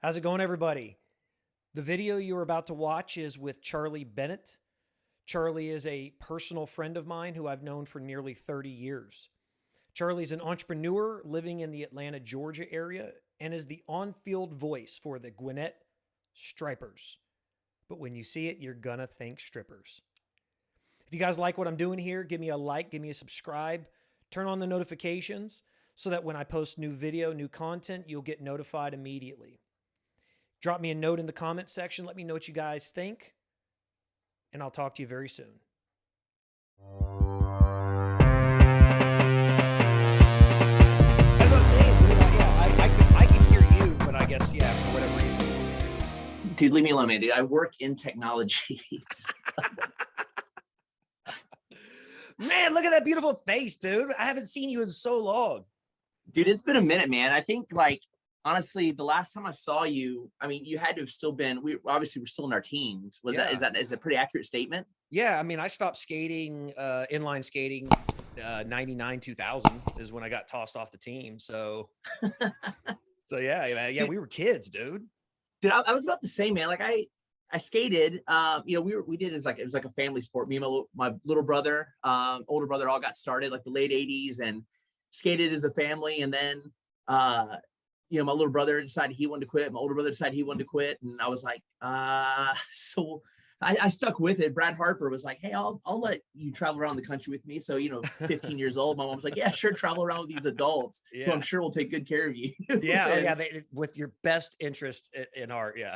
How's it going, everybody? The video you are about to watch is with Charlie Bennett. Charlie is a personal friend of mine who I've known for nearly 30 years. Charlie's an entrepreneur living in the Atlanta, Georgia area and is the on field voice for the Gwinnett Stripers. But when you see it, you're gonna think strippers. If you guys like what I'm doing here, give me a like, give me a subscribe, turn on the notifications so that when I post new video, new content, you'll get notified immediately. Drop me a note in the comments section. Let me know what you guys think, and I'll talk to you very soon. As I was saying, I could hear you, but I guess, yeah, for whatever reason. Dude, leave me alone, man. Dude, I work in technology. Man, look at that beautiful face, dude. I haven't seen you in so long. Dude, it's been a minute, man. I think, like, honestly, the last time I saw you, I mean, you had to have still been, we obviously were still in our teens. Was Yeah. that is a pretty accurate statement? Yeah, I mean, I stopped skating, inline skating, 99, 2000 is when I got tossed off the team. So yeah, we were kids, dude. Dude, I was about to say, man, like I skated, we did as like, it was like a family sport. Me and my little brother, older brother all got started like the late 80s and skated as a family. And then, my little brother decided he wanted to quit. My older brother decided he wanted to quit. And I was like, so I stuck with it. Brad Harper was like, hey, I'll let you travel around the country with me. So, 15 years old, my mom was like, yeah, sure. Travel around with these adults who I'm sure will take good care of you. Yeah. With your best interest in art. Yeah.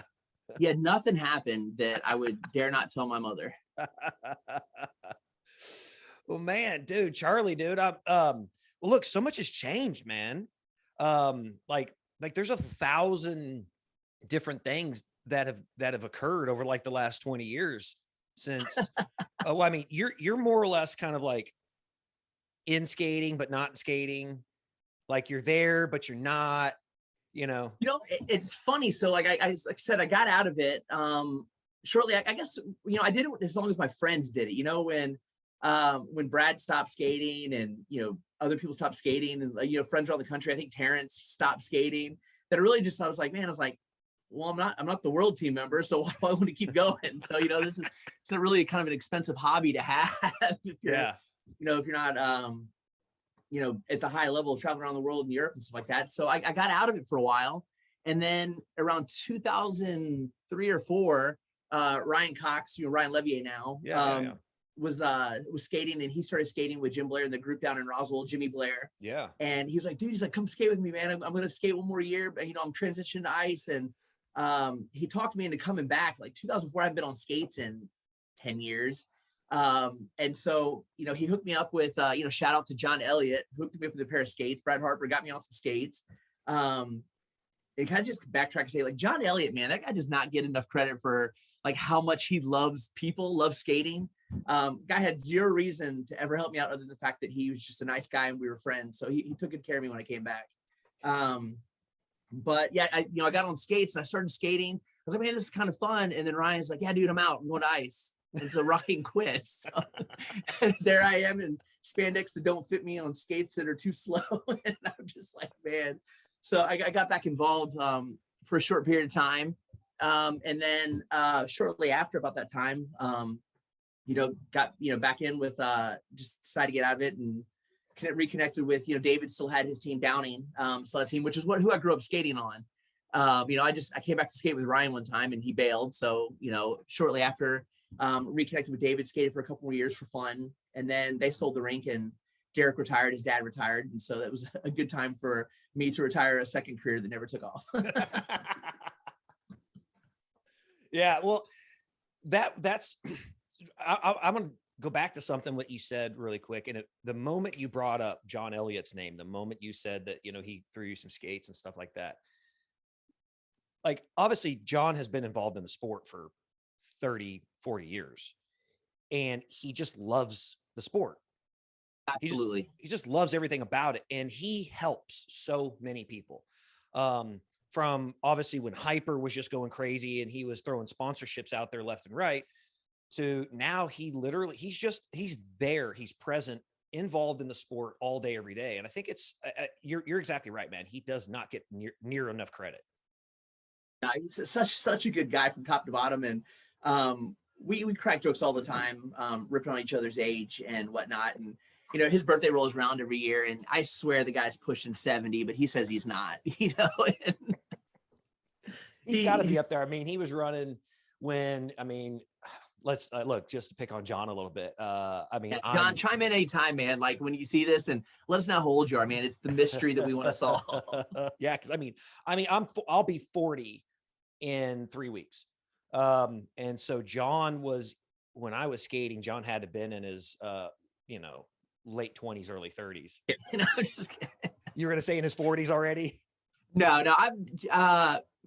Yeah. Nothing happened that I would dare not tell my mother. Well, man, dude, Charlie, dude, well, look, so much has changed, man. Like there's 1,000 different things that have occurred over like the last 20 years since. Oh, I mean, you're more or less kind of like in skating, but not in skating. Like you're there, but you're not. It's funny. So like I like I said, I got out of it shortly. I guess I did it as long as my friends did it. When Brad stopped skating and other people stopped skating and friends around the country. I think Terrence stopped skating. That I was like, man, I was like, well, I'm not the world team member, so why do I want to keep going? So it's a really kind of an expensive hobby to have if you're if you're not at the high level of traveling around the world in Europe and stuff like that. So I got out of it for a while. And then around 2003 or four, Ryan Cox, Ryan Levier now, was skating, and he started skating with Jim Blair in the group down in Roswell, Jimmy Blair. Yeah. And he was like, dude, he's like, come skate with me, man. I'm going to skate one more year, but I'm transitioning to ice. And he talked me into coming back. Like 2004, I've been on skates in 10 years. And so, he hooked me up with, shout out to John Elliott, hooked me up with a pair of skates. Brad Harper got me on some skates. It kind of just backtrack and say, like, John Elliott, man, that guy does not get enough credit for like how much he loves skating. Guy had zero reason to ever help me out other than the fact that he was just a nice guy and we were friends. So he took good care of me when I came back. But yeah, I got on skates and I started skating. I was like, man, this is kind of fun. And then Ryan's like, yeah, dude, I'm out. I'm going to ice. And so Ryan quit. So there I am in spandex that don't fit me on skates that are too slow. And I'm just like, man. So I got back involved for a short period of time. And then shortly after about that time, got, back in with, just decided to get out of it and reconnected with, David still had his team Downing, still had team, which is who I grew up skating on. I came back to skate with Ryan one time and he bailed. So, shortly after, reconnected with David, skated for a couple more years for fun. And then they sold the rink and Derek retired, his dad retired. And so that was a good time for me to retire a second career that never took off. Yeah, well, that's I'm gonna go back to something that you said really quick. And the moment you brought up John Elliott's name, the moment you said that he threw you some skates and stuff like that, like obviously John has been involved in the sport for 30, 40 years, and he just loves the sport. Absolutely. He just loves everything about it, and he helps so many people. From obviously when Hyper was just going crazy and he was throwing sponsorships out there left and right, to now he's there, he's present, involved in the sport all day, every day. And I think you're exactly right, man. He does not get near enough credit. He's such a good guy from top to bottom, and we crack jokes all the time, ripping on each other's age and whatnot. And his birthday rolls around every year, and I swear the guy's pushing 70, but he says he's not. And He's got to be up there. I mean, he was running when, I mean, let's look, just to pick on John a little bit. I mean, yeah, John, chime in anytime, man. Like when you see this, and let us know how old you are, man. It's the mystery that we want to solve. Yeah, because I'll be 40 in 3 weeks. And so John was, when I was skating, John had to been in his late 20s, early 30s. I'm just kidding. You were gonna say in his 40s already? No, I'm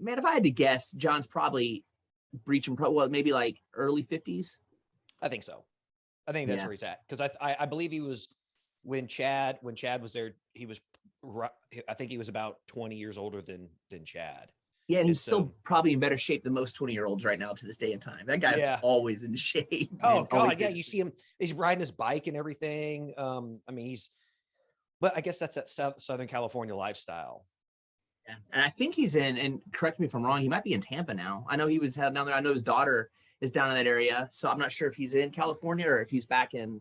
man, if I had to guess, John's probably breaching maybe like early 50s. I think so. I think that's where he's at, because I believe he was when Chad was there. He was, I think he was about 20 years older than Chad. Yeah, and he's still probably in better shape than most 20-year-olds right now to this day and time. That guy's always in shape. Oh God, yeah. You see him; he's riding his bike and everything. I mean, but I guess that's that Southern California lifestyle. Yeah, and I think he's in. And correct me if I'm wrong. He might be in Tampa now. I know he was down there. I know his daughter is down in that area, so I'm not sure if he's in California or if he's back in.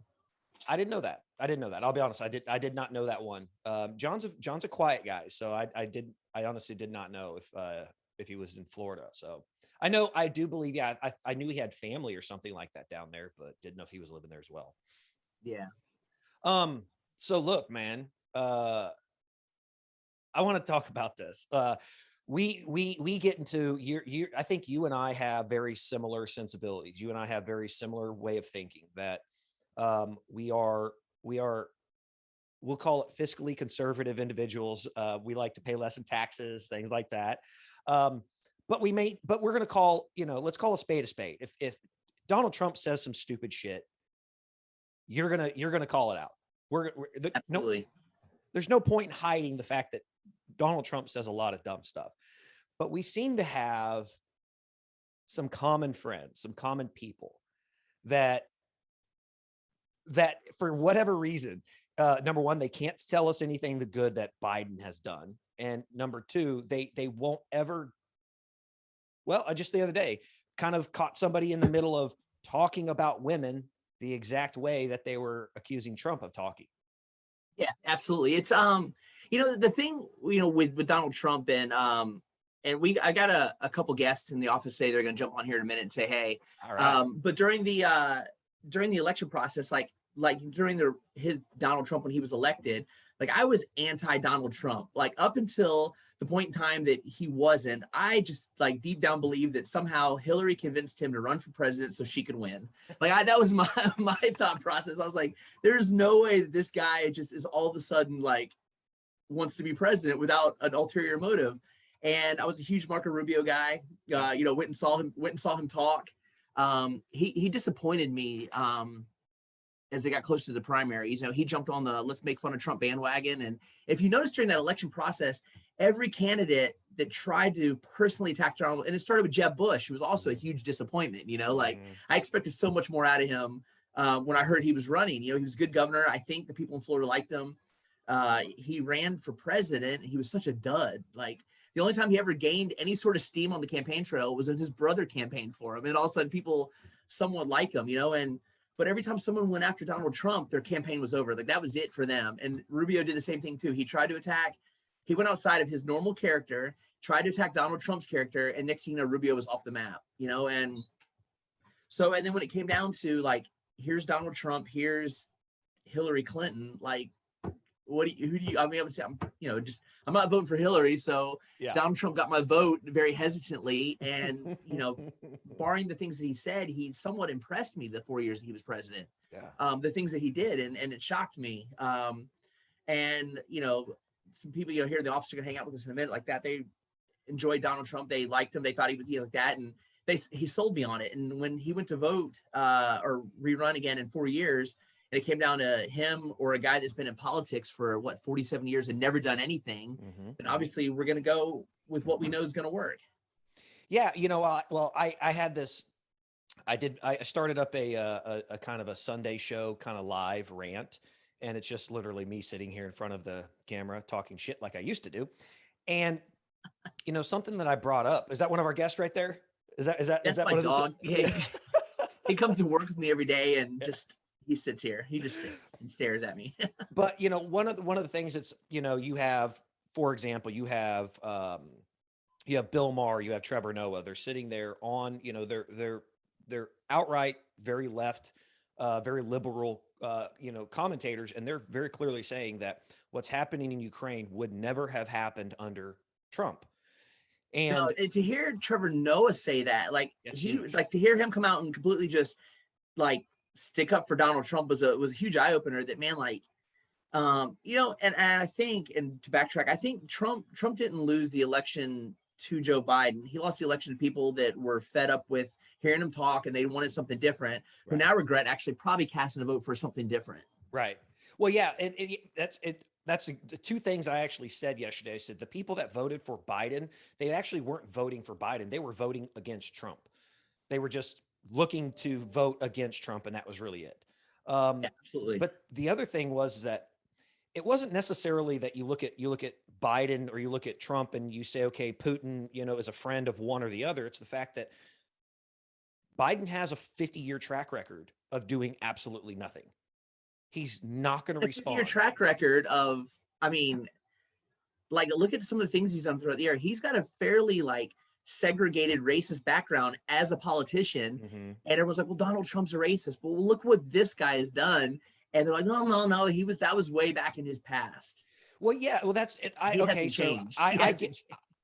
I didn't know that. I'll be honest. I did not know that one. John's a quiet guy, so I honestly did not know if he was in Florida. So I do believe, I knew he had family or something like that down there, but didn't know if he was living there as well. Yeah. So look, man, I want to talk about this. We get into I think you and I have very similar sensibilities. You and I have very similar way of thinking, that we'll call it fiscally conservative individuals. We like to pay less in taxes, things like that. But we're going to call, let's call a spade a spade. If Donald Trump says some stupid shit, you're going to call it out. Absolutely. There's no point in hiding the fact that Donald Trump says a lot of dumb stuff, but we seem to have some common friends, some common people that for whatever reason, number one, they can't tell us anything the good that Biden has done. And number two, they won't ever. Well, just the other day, kind of caught somebody in the middle of talking about women the exact way that they were accusing Trump of talking. Yeah, absolutely. It's the thing, with Donald Trump, and I got a couple guests in the office say they're going to jump on here in a minute and say, hey, all right. But during the election process, like during his Donald Trump, when he was elected, like I was anti Donald Trump, like up until the point in time that he wasn't. I just like deep down believed that somehow Hillary convinced him to run for president so she could win. Like that was my thought process. I was like, there's no way that this guy just is all of a sudden like wants to be president without an ulterior motive. And I was a huge Marco Rubio guy. Went and saw him talk. He disappointed me as they got close to the primaries. He jumped on the let's make fun of Trump bandwagon. And if you notice during that election process, every candidate that tried to personally attack Donald, and it started with Jeb Bush, who was also a huge disappointment. I expected so much more out of him when I heard he was running. He was a good governor. I think the people in Florida liked him. He ran for president. He was such a dud. Like the only time he ever gained any sort of steam on the campaign trail was when his brother campaigned for him. And all of a sudden people somewhat like him, but every time someone went after Donald Trump, their campaign was over. Like that was it for them. And Rubio did the same thing too. He tried to attack. He went outside of his normal character, tried to attack Donald Trump's character, and next thing you know, Rubio was off the map. And then when it came down to like, here's Donald Trump, here's Hillary Clinton, like, who do you? I mean, obviously, I'm not voting for Hillary, so yeah. Donald Trump got my vote very hesitantly, and barring the things that he said, he somewhat impressed me the 4 years that he was president. Yeah. The things that he did, and it shocked me. And some people here in the office are gonna hang out with us in a minute like that. They enjoyed Donald Trump. They liked him. They thought he was like that, and he sold me on it. And when he went to vote or rerun again in 4 years. And it came down to him or a guy that's been in politics for 47 years and never done anything. Mm-hmm. And obviously we're going to go with what we know is going to work. Yeah. I had this, I started up a kind of a Sunday show, kind of live rant. And it's just literally me sitting here in front of the camera, talking shit like I used to do. And Something that I brought up, is that one of our guests right there? Is That's that my one of those? dog. Yeah, he comes to work with me every day and he sits here. He just sits and stares at me. But one of the things that's, you have, for example, you have Bill Maher, you have Trevor Noah. They're sitting there on, they're outright very left, very liberal, commentators, and they're very clearly saying that what's happening in Ukraine would never have happened under Trump. No, And and to hear Trevor Noah say that, like that's he huge. like to hear him come out and completely just like stick up for Donald Trump was a huge eye opener. That man, like, and I think, and to backtrack, I think Trump didn't lose the election to Joe Biden. He lost the election to people that were fed up with hearing him talk and they wanted something different, who Right. now regret actually probably casting a vote for something different. Right. Well, yeah, that's it. That's the two things I actually said yesterday. I said the people that voted for Biden, they actually weren't voting for Biden. They were voting against Trump. They were just looking to vote against Trump, and that was really it. Yeah, absolutely. But the other thing was that it wasn't necessarily that you look at Biden or you look at Trump and you say, okay, Putin, is a friend of one or the other. It's the fact that Biden has a 50-year track record of doing absolutely nothing. He's not going to respond. Your track record of, I mean, like look at some of the things he's done throughout the year. He's got a fairly like segregated racist background as a politician, and everyone's like, well, Donald Trump's a racist, but look what this guy has done. And they're like, no, that was way back in his past. Well, yeah, well, that's it.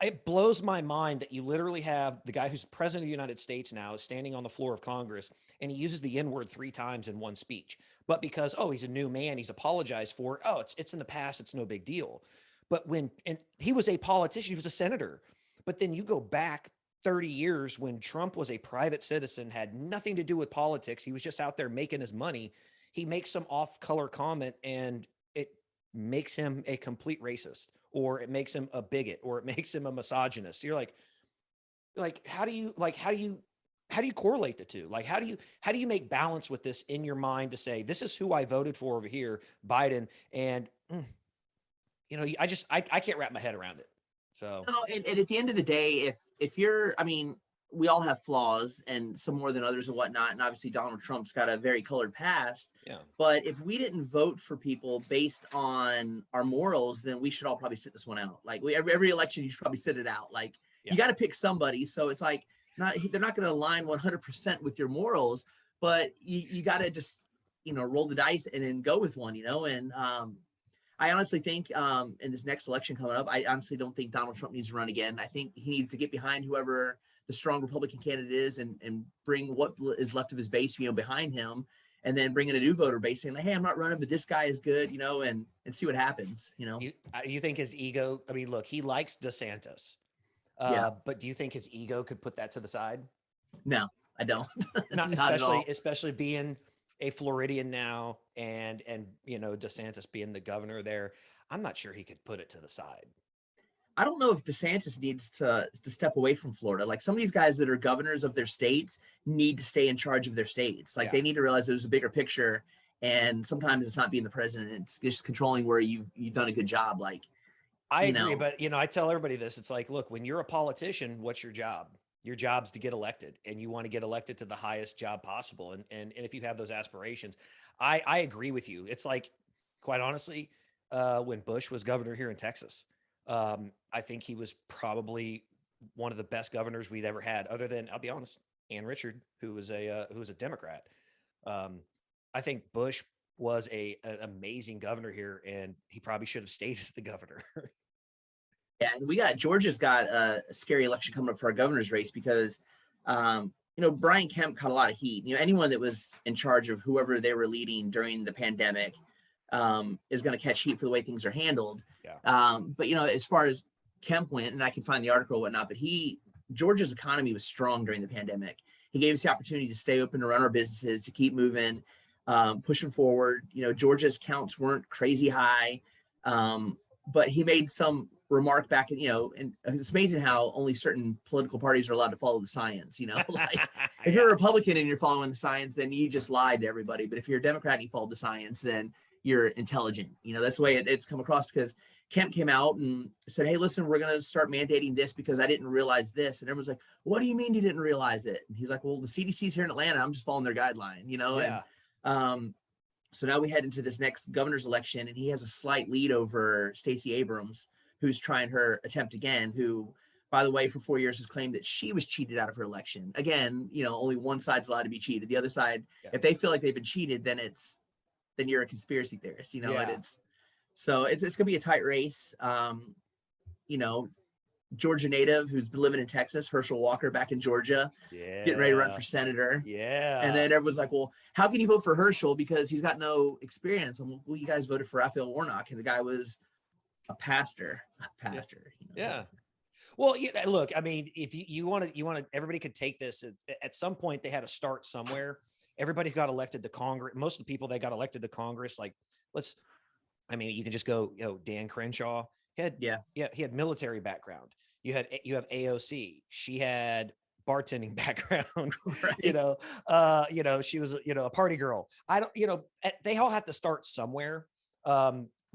It blows my mind that you literally have the guy who's president of the United States now is standing on the floor of Congress and he uses the N-word 3 times in one speech. But because, he's a new man, he's apologized for it. It's in the past, it's no big deal. But and he was a politician, he was a senator. But then you go back 30 years when Trump was a private citizen, had nothing to do with politics. He was just out there making his money. He makes some off-color comment and it makes him a complete racist, or it makes him a bigot, or it makes him a misogynist. So you're like, how do you correlate the two? Like, how do you make balance with this in your mind to say, this is who I voted for over here, Biden. And, I can't wrap my head around it. So, no, and at the end of the day, if you're, I mean, we all have flaws and some more than others and whatnot. And obviously Donald Trump's got a very colored past. yeah. But if we didn't vote for people based on our morals, then we should all probably sit this one out. Like every election, you should probably sit it out. Like you got to pick somebody. So it's like, they're not going to align 100% with your morals, but you got to just, roll the dice and then go with one, and, I honestly think in this next election coming up, I honestly don't think Donald Trump needs to run again. I think he needs to get behind whoever the strong Republican candidate is and bring what is left of his base, behind him, and then bring in a new voter base saying, hey, I'm not running, but this guy is good, and see what happens, You think his ego, I mean, look, he likes DeSantis, but do you think his ego could put that to the side? No, I don't. Not especially being a Floridian now and DeSantis being the governor there. I'm not sure he could put it to the side. I don't know if DeSantis needs to step away from Florida. Like some of these guys that are governors of their states need to stay in charge of their states. Like they need to realize there's a bigger picture. And sometimes it's not being the president. It's just controlling where you've done a good job. Like, I agree. But, I tell everybody this, it's like, look, when you're a politician, what's your job? Your job's to get elected, and you want to get elected to the highest job possible. And if you have those aspirations, I agree with you. It's like, quite honestly, when Bush was governor here in Texas, I think he was probably one of the best governors we'd ever had, other than, I'll be honest, Ann Richard, who was a Democrat. I think Bush was an amazing governor here, and he probably should have stayed as the governor. Yeah, and Georgia's got a scary election coming up for our governor's race because, Brian Kemp caught a lot of heat. Anyone that was in charge of whoever they were leading during the pandemic is going to catch heat for the way things are handled. Yeah. But as far as Kemp went, and I can find the article and whatnot, but Georgia's economy was strong during the pandemic. He gave us the opportunity to stay open, to run our businesses, to keep moving, pushing forward. Georgia's counts weren't crazy high, but he made some remark back in, and it's amazing how only certain political parties are allowed to follow the science, like if you're a Republican and you're following the science, then you just lied to everybody. But if you're a Democrat and you follow the science, then you're intelligent. That's the way it's come across, because Kemp came out and said, hey, listen, we're going to start mandating this because I didn't realize this. And everyone's like, what do you mean you didn't realize it? And he's like, well, the CDC's here in Atlanta. I'm just following their guideline, you know? Yeah. And so now we head into this next governor's election, and he has a slight lead over Stacey Abrams, who's trying her attempt again, who, by the way, for 4 years has claimed that she was cheated out of her election. Again, you know, only one side's allowed to be cheated. The other side, if they feel like they've been cheated, then you're a conspiracy theorist, you know, and so it's going to be a tight race. You know, Georgia native who's been living in Texas, Herschel Walker back in Georgia, getting ready to run for senator. Yeah. And then everyone's like, well, how can you vote for Herschel? Because he's got no experience. And well, you guys voted for Raphael Warnock, and the guy was a pastor. You know? Yeah. Well, look, I mean, if you want to, everybody could take this. At some point, they had to start somewhere. Everybody who got elected to Congress, most of the people that got elected to Congress, like, you can just go, Dan Crenshaw. He had military background. You have AOC. She had bartending background. Right. She was, a party girl. They all have to start somewhere.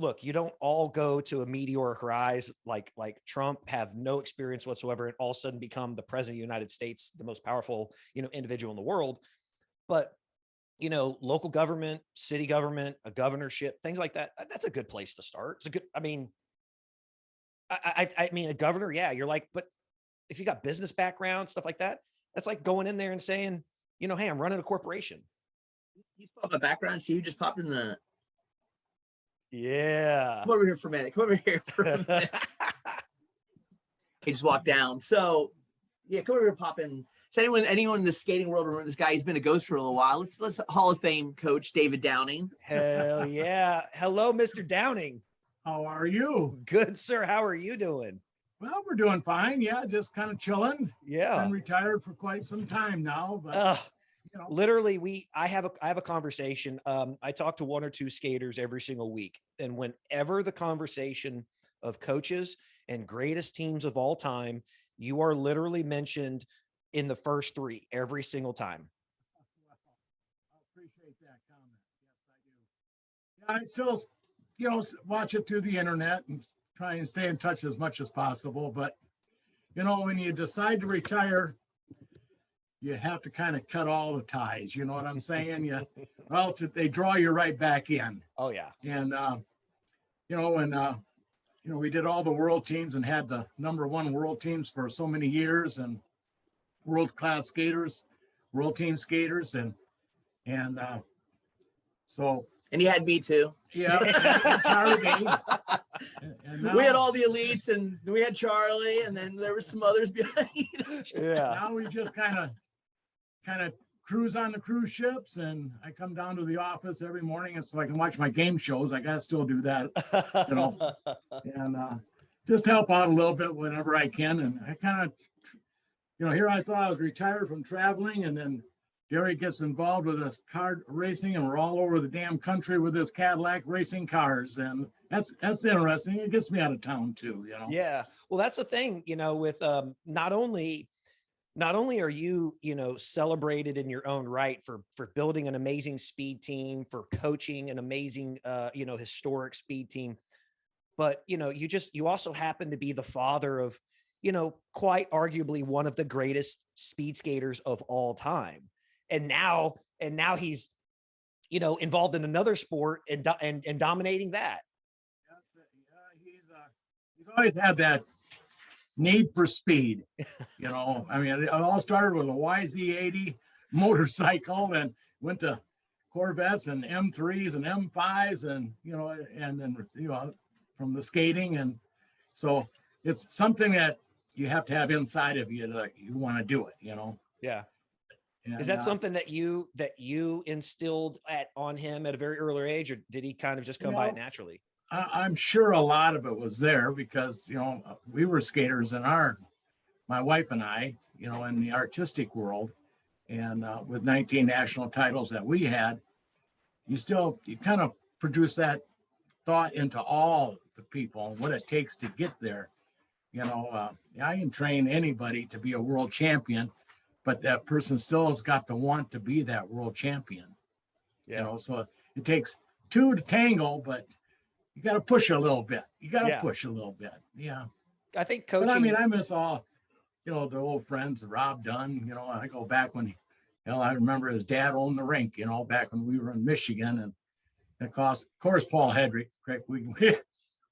Look, you don't all go to a meteoric rise like Trump, have no experience whatsoever, and all of a sudden become the president of the United States, the most powerful, individual in the world. But, local government, city government, a governorship, things like that, that's a good place to start. It's a good, I mean, a governor, you're like, but if you got business background, stuff like that, that's like going in there and saying, hey, I'm running a corporation. You spoke about background, so you just popped in the. Yeah. Come over here for a minute. He just walked down. So, come over here, pop in. So anyone in the skating world remember this guy? He's been a ghost for a little while. Let's Hall of Fame coach David Downing. Hell yeah. Hello, Mr. Downing. How are you? Good, sir. How are you doing? Well, we're doing fine. Yeah, just kind of chilling. Yeah. Been retired for quite some time now, but literally I have a conversation. I talk to one or two skaters every single week. And whenever the conversation of coaches and greatest teams of all time, you are literally mentioned in the first three every single time. Well, I appreciate that comment. Yes, I do. Yeah, I still, watch it through the internet and try and stay in touch as much as possible. But, when you decide to retire, you have to kind of cut all the ties. You know what I'm saying? Or else they draw you right back in. Oh, yeah. And, when, we did all the world teams and had the #1 world teams for so many years and world-class skaters, world team skaters. And so. And you had me too. Yeah. Charlie Bennett. And now, we had all the elites, and we had Charlie, and then there were some others behind. Yeah. Now we just kind of cruise on the cruise ships, and I come down to the office every morning, and so I can watch my game shows. I gotta still do that, and just help out a little bit whenever I can. And I kind of, here I thought I was retired from traveling, and then Gary gets involved with this car racing, and we're all over the damn country with this Cadillac racing cars, and that's interesting. It gets me out of town too, Yeah. Well, that's the thing, with not only are you, celebrated in your own right for building an amazing speed team, for coaching an amazing, historic speed team, but, you also happen to be the father of, quite arguably one of the greatest speed skaters of all time. And now he's, involved in another sport and dominating that. He's always had that need for speed. It all started with a YZ80 motorcycle and went to Corvettes and M3s and M5s and, and then, from the skating. And so it's something that you have to have inside of you that you want to do it, Yeah. And, is that something that you instilled on him at a very early age, or did he kind of just come by it naturally? I'm sure a lot of it was there because, we were skaters my wife and I, in the artistic world, and with 19 national titles that we had, you kind of produce that thought into all the people and what it takes to get there. I can train anybody to be a world champion, but that person still has got to want to be that world champion. Yeah. So it takes two to tangle, but you got to push a little bit. You got to Yeah. push a little bit. Yeah. I think But coaching. I mean, I miss all, the old friends, Rob Dunn, I go back when, I remember his dad owned the rink, back when we were in Michigan. And of course, Paul Hedrick, Craig,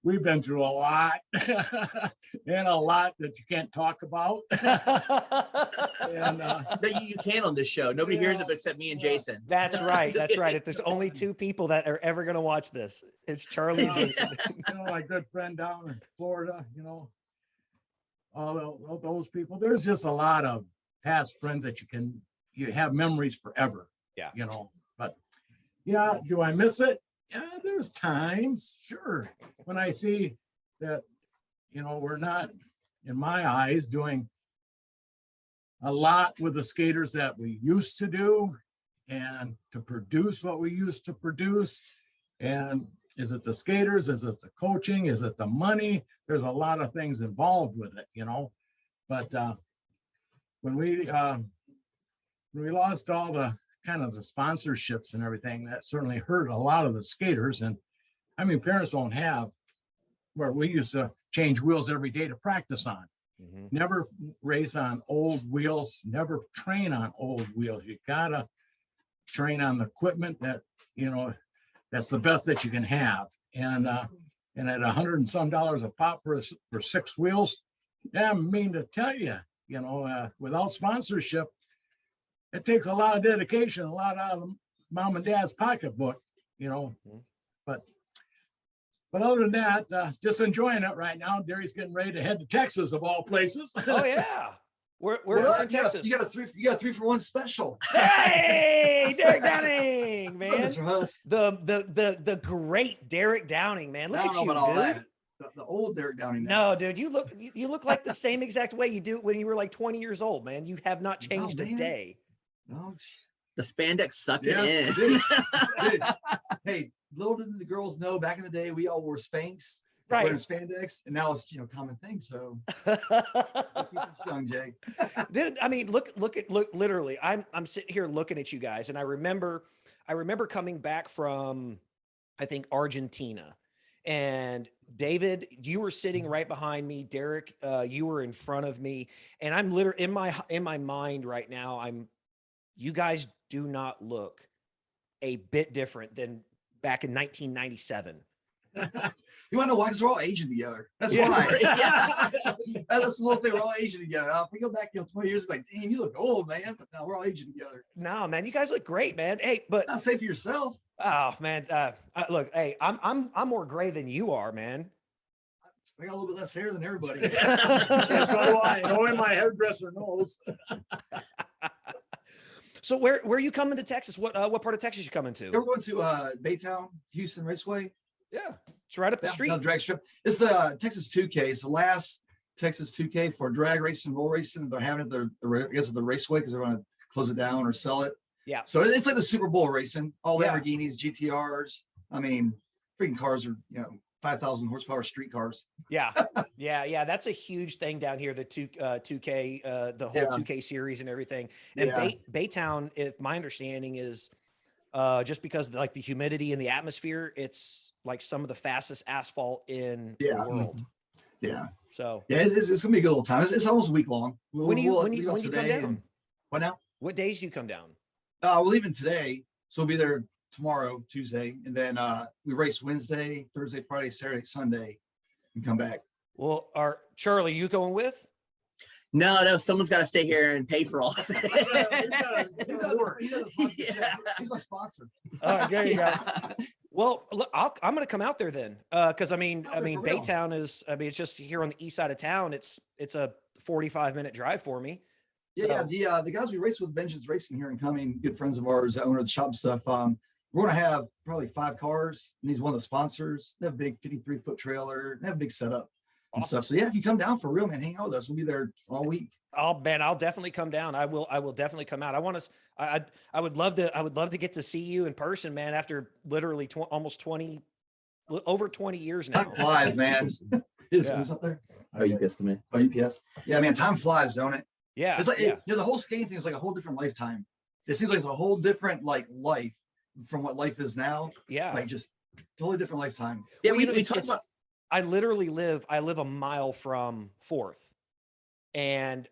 we've been through a lot and a lot that you can't talk about. And No, you can on this show. Nobody hears it except me and Jason. That's right. Just That's right. kidding. If there's only two people that are ever going to watch this, it's Charlie and Jason. my good friend down in Florida, all those people. There's just a lot of past friends that you have memories forever. Yeah. But yeah, do I miss it? Yeah, there's times, sure, when I see that, we're not, in my eyes, doing a lot with the skaters that we used to do and to produce what we used to produce. And is it the skaters? Is it the coaching? Is it the money? There's a lot of things involved with it, But when we lost all the kind of the sponsorships and everything, that certainly hurt a lot of the skaters. And I mean, parents don't have where we used to change wheels every day to practice on. Mhm. Never race on old wheels, never train on old wheels. You gotta train on the equipment that, that's the best that you can have. And at $100 and some a pop for 6 wheels, yeah, I mean to tell you, without sponsorship, it takes a lot of dedication, a lot out of mom and dad's pocketbook, But other than that, just enjoying it right now. Derry's getting ready to head to Texas, of all places. Oh yeah. We're in Texas. You got a 3-for-1 special. Hey, Derek Downing, What's up, man. Mr. Husk? The great Derek Downing, man. Look I at don't you, know about all dude. that. The old Derek Downing. Now. No, dude, you look like the same exact way you do when you were like 20 years old, man. You have not changed a man. day. No. The spandex suck Yeah, it in. dude. Hey, little did the girls know back in the day we all wore Spanx, Right. wearing spandex, and now it's common thing. So keep it young, Jay. Dude, I mean, look literally. I'm sitting here looking at you guys, and I remember coming back from, I think, Argentina. And David, you were sitting right behind me. Derek, you were in front of me. And I'm literally in my mind right now, you guys do not look a bit different than back in 1997. You want to know why? Because we're all aging together. That's Yeah. why. That's the little thing. We're all aging together. If we go back 20 years, like, damn, you look old, man. But no, we're all aging together. No, man, you guys look great, man. Hey, but Not safe for yourself. oh man, look, hey, I'm more gray than you are, man. I got a little bit less hair than everybody. Yeah, so do I. Knowing my hairdresser knows. So where are you coming to Texas? What part of Texas you coming to? We're going to Baytown, Houston Raceway. Yeah, it's right up the Yeah, street. another drag strip. It's the Texas 2K. It's the last Texas 2K for drag racing, roll racing. They're having it I guess at the raceway because they're going to close it down or sell it. Yeah. So it's like the Super Bowl racing. All Yeah. Lamborghinis, GTRs. I mean, freaking cars are 5,000 horsepower street cars. Yeah, that's a huge thing down here. The 2K, the whole Yeah. 2K series and everything. And Yeah. Baytown, if my understanding is, just because like the humidity in the atmosphere, it's like some of the fastest asphalt in Yeah. the world. Yeah. So Yeah. It's gonna be a good little time. It's almost a week long. when you come today down? and- What now? What days do you come down? We're leaving today, so we'll be there tomorrow, Tuesday, and then we race Wednesday, Thursday, Friday, Saturday, Sunday, and come back. Well, Charlie, you going with? No, someone's got to stay here and pay for all of it. He's my Yeah. He's my sponsor. There you go. Yeah. Well, look, I'm going to come out there then, because Oh, for real? Baytown is. It's just here on the east side of town. It's a 45-minute drive for me. Yeah, So- yeah. The guys we race with, Vengeance Racing here in Cumming, good friends of ours, owner of the shop stuff. We're going to have probably 5 cars, and he's one of the sponsors. They have a big 53-foot trailer. They have a big setup and Awesome. stuff. So yeah, if you come down for real, man, hang out with us. We'll be there all week. I'll definitely come down. I will definitely come out. I would love to get to see you in person, man, after literally over 20 years now. Time flies, man. Yeah. Who's up there? Oh, you pissed me. Oh, UPS. Yeah, man, time flies, don't it? Yeah. It's like yeah. the whole skating thing is like a whole different lifetime. It seems like it's a whole different life from what life is now. Yeah. Like just Totally different lifetime. Yeah, Well, we, you know, we it's, talk it's about I literally live a mile from Fourth, and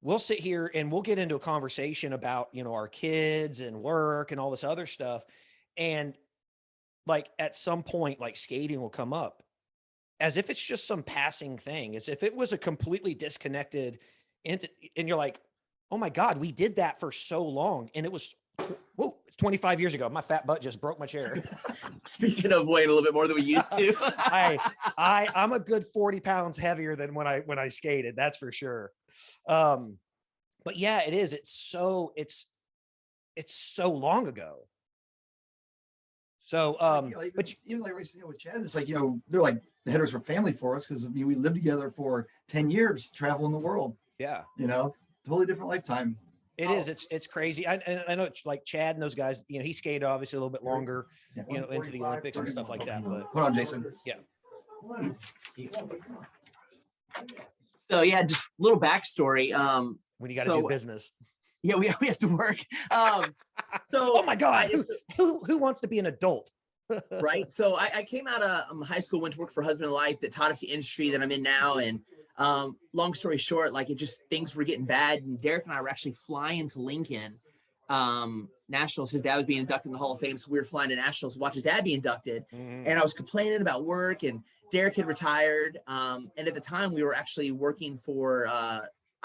we'll sit here and we'll get into a conversation about, you know, our kids and work and all this other stuff. And like at some point, like skating will come up as if it's just some passing thing, as if it was a completely disconnected entity. And you're like, oh my God, we did that for so long. And it was, whoa, it's 25 years ago. My fat butt just broke my chair. speaking of weight a little bit more than we used to. I'm a good 40 pounds heavier than when I skated. That's for sure. But yeah, it is. It's so long ago. So, but even like recently with Chad, it's like, you know, they're like the headers were family for us because we lived together for 10 years, traveling the world. yeah, You know, totally different lifetime. it is. It's crazy. I know like Chad and those guys, you know, he skated obviously a little bit longer, Yeah. you know, into the Olympics and stuff like that. But Hold on, Jason. yeah, So yeah, just a little backstory. when you got to do business. Yeah, we have to work. Oh my God, who wants to be an adult? Right. So I came out of high school, went to work for Husband and Life that taught us the industry that I'm in now. And long story short, like things were getting bad. And Derek and I were actually flying to Lincoln Nationals. His dad was being inducted in the Hall of Fame. So we were flying to Nationals to watch his dad be inducted. Mhm. And I was complaining about work, and Derek had retired. And at the time we were actually working for,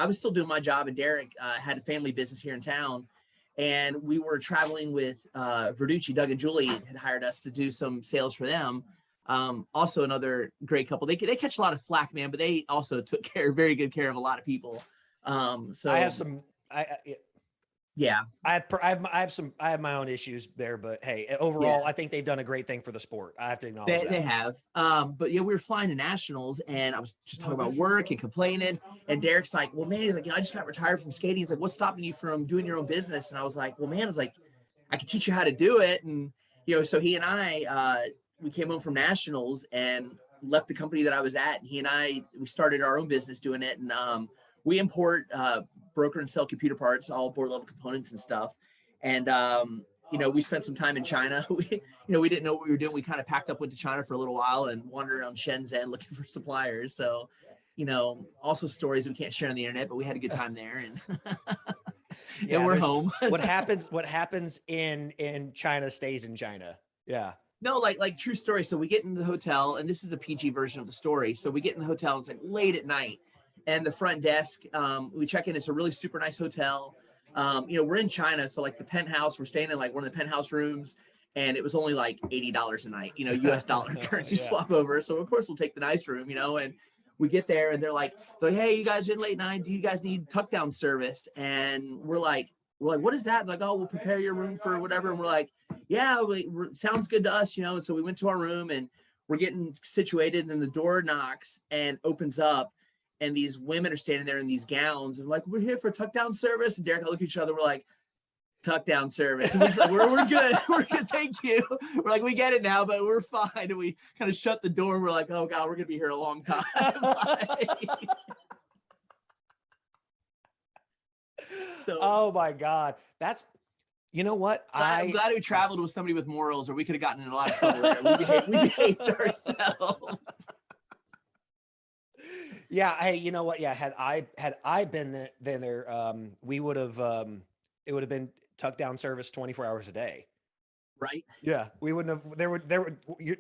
I was still doing my job, and Derek had a family business here in town. And we were traveling with Verducci. Doug and Julie had hired us to do some sales for them. Also another great couple. They catch a lot of flack, man, but they also took very good care of a lot of people. So I have some, yeah, I have my own issues there, but hey, overall, I think they've done a great thing for the sport. I have to acknowledge that. they have. But yeah, we were flying to Nationals, and I was just talking about work and complaining. And Derek's like, "Well, man," he's like, "I just got retired from skating." He's like, "What's stopping you from doing your own business?" And I was like, "Well, man," I was like, "I can teach you how to do it." And so he and I, we came home from Nationals and left the company that I was at. And he and we started our own business doing it, and we import, broker and sell computer parts, all board level components and stuff. And we spent some time in China. We didn't know what we were doing. We kind of packed up, went to China for a little while, and wandered around Shenzhen looking for suppliers. So, also stories we can't share on the internet, but we had a good time there, and and we're home. What happens in China stays in China. Yeah. No, like true story. So we get in the hotel, and this is a PG version of the story. So we get in the hotel, and it's like late at night, and the front desk, we check in. It's a really super nice hotel. We're in China, so like the penthouse, we're staying in like one of the penthouse rooms, and it was only like $80 a night, US dollar currency swap over. So of course we'll take the nice room, and we get there, and they're like, "Hey, you guys are in late night. Do you guys need tuck down service?" And we're like, "What is that?" Like, "Oh, we'll prepare your room for whatever." And we're like, "Yeah, sounds good to us," And so we went to our room, and we're getting situated, and then the door knocks and opens up, and these women are standing there in these gowns, and like, "We're here for tuck down service." And Derek and I look at each other, we're like, "Tuck down service." And we're just like, we're good. We're good. Thank you. We're like, "We get it now, but we're fine." And we kind of shut the door, and we're like, "Oh God, we're going to be here a long time." So, oh my God. That's, you know what? I'm glad we traveled with somebody with morals, or we could have gotten in a lot of trouble there. We behaved ourselves. Yeah. Hey, you know what? Yeah. Had I been there, we would have, it would have been tuck down service 24 hours a day. Right. Yeah. We wouldn't have,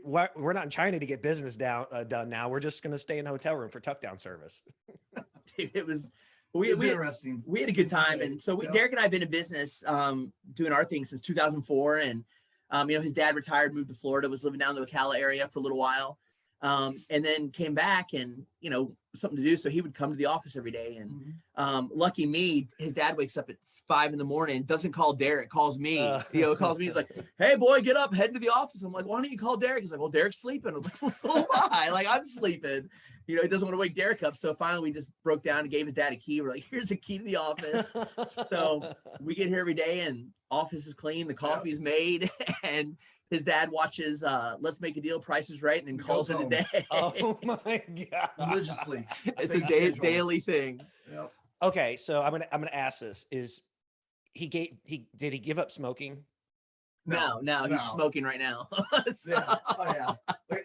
we're not in China to get business done now. We're just going to stay in a hotel room for tuck down service. Dude, it was interesting. We had a good time. And so Derek and I have been in business, doing our thing since 2004. And, his dad retired, moved to Florida, was living down in the Ocala area for a little while. And then came back, and, something to do. So he would come to the office every day. And lucky me, his dad wakes up at 5 a.m, doesn't call Derek, calls me, calls me. He's like, "Hey boy, get up, head to the office." I'm like, "Why don't you call Derek?" He's like, "Well, Derek's sleeping." I was like, "Well, so am I. Like, I'm sleeping." He doesn't want to wake Derek up. So finally we just broke down and gave his dad a key. We're like, "Here's a key to the office." So we get here every day, and office is clean. The coffee's made, and his dad watches Let's Make a Deal, Price is Right, and then calls it a day. Oh my God. Religiously. It's a daily thing. Yep. Okay. So I'm going to ask this: did he give up smoking? No, he's smoking right now. So- Yeah. Oh yeah.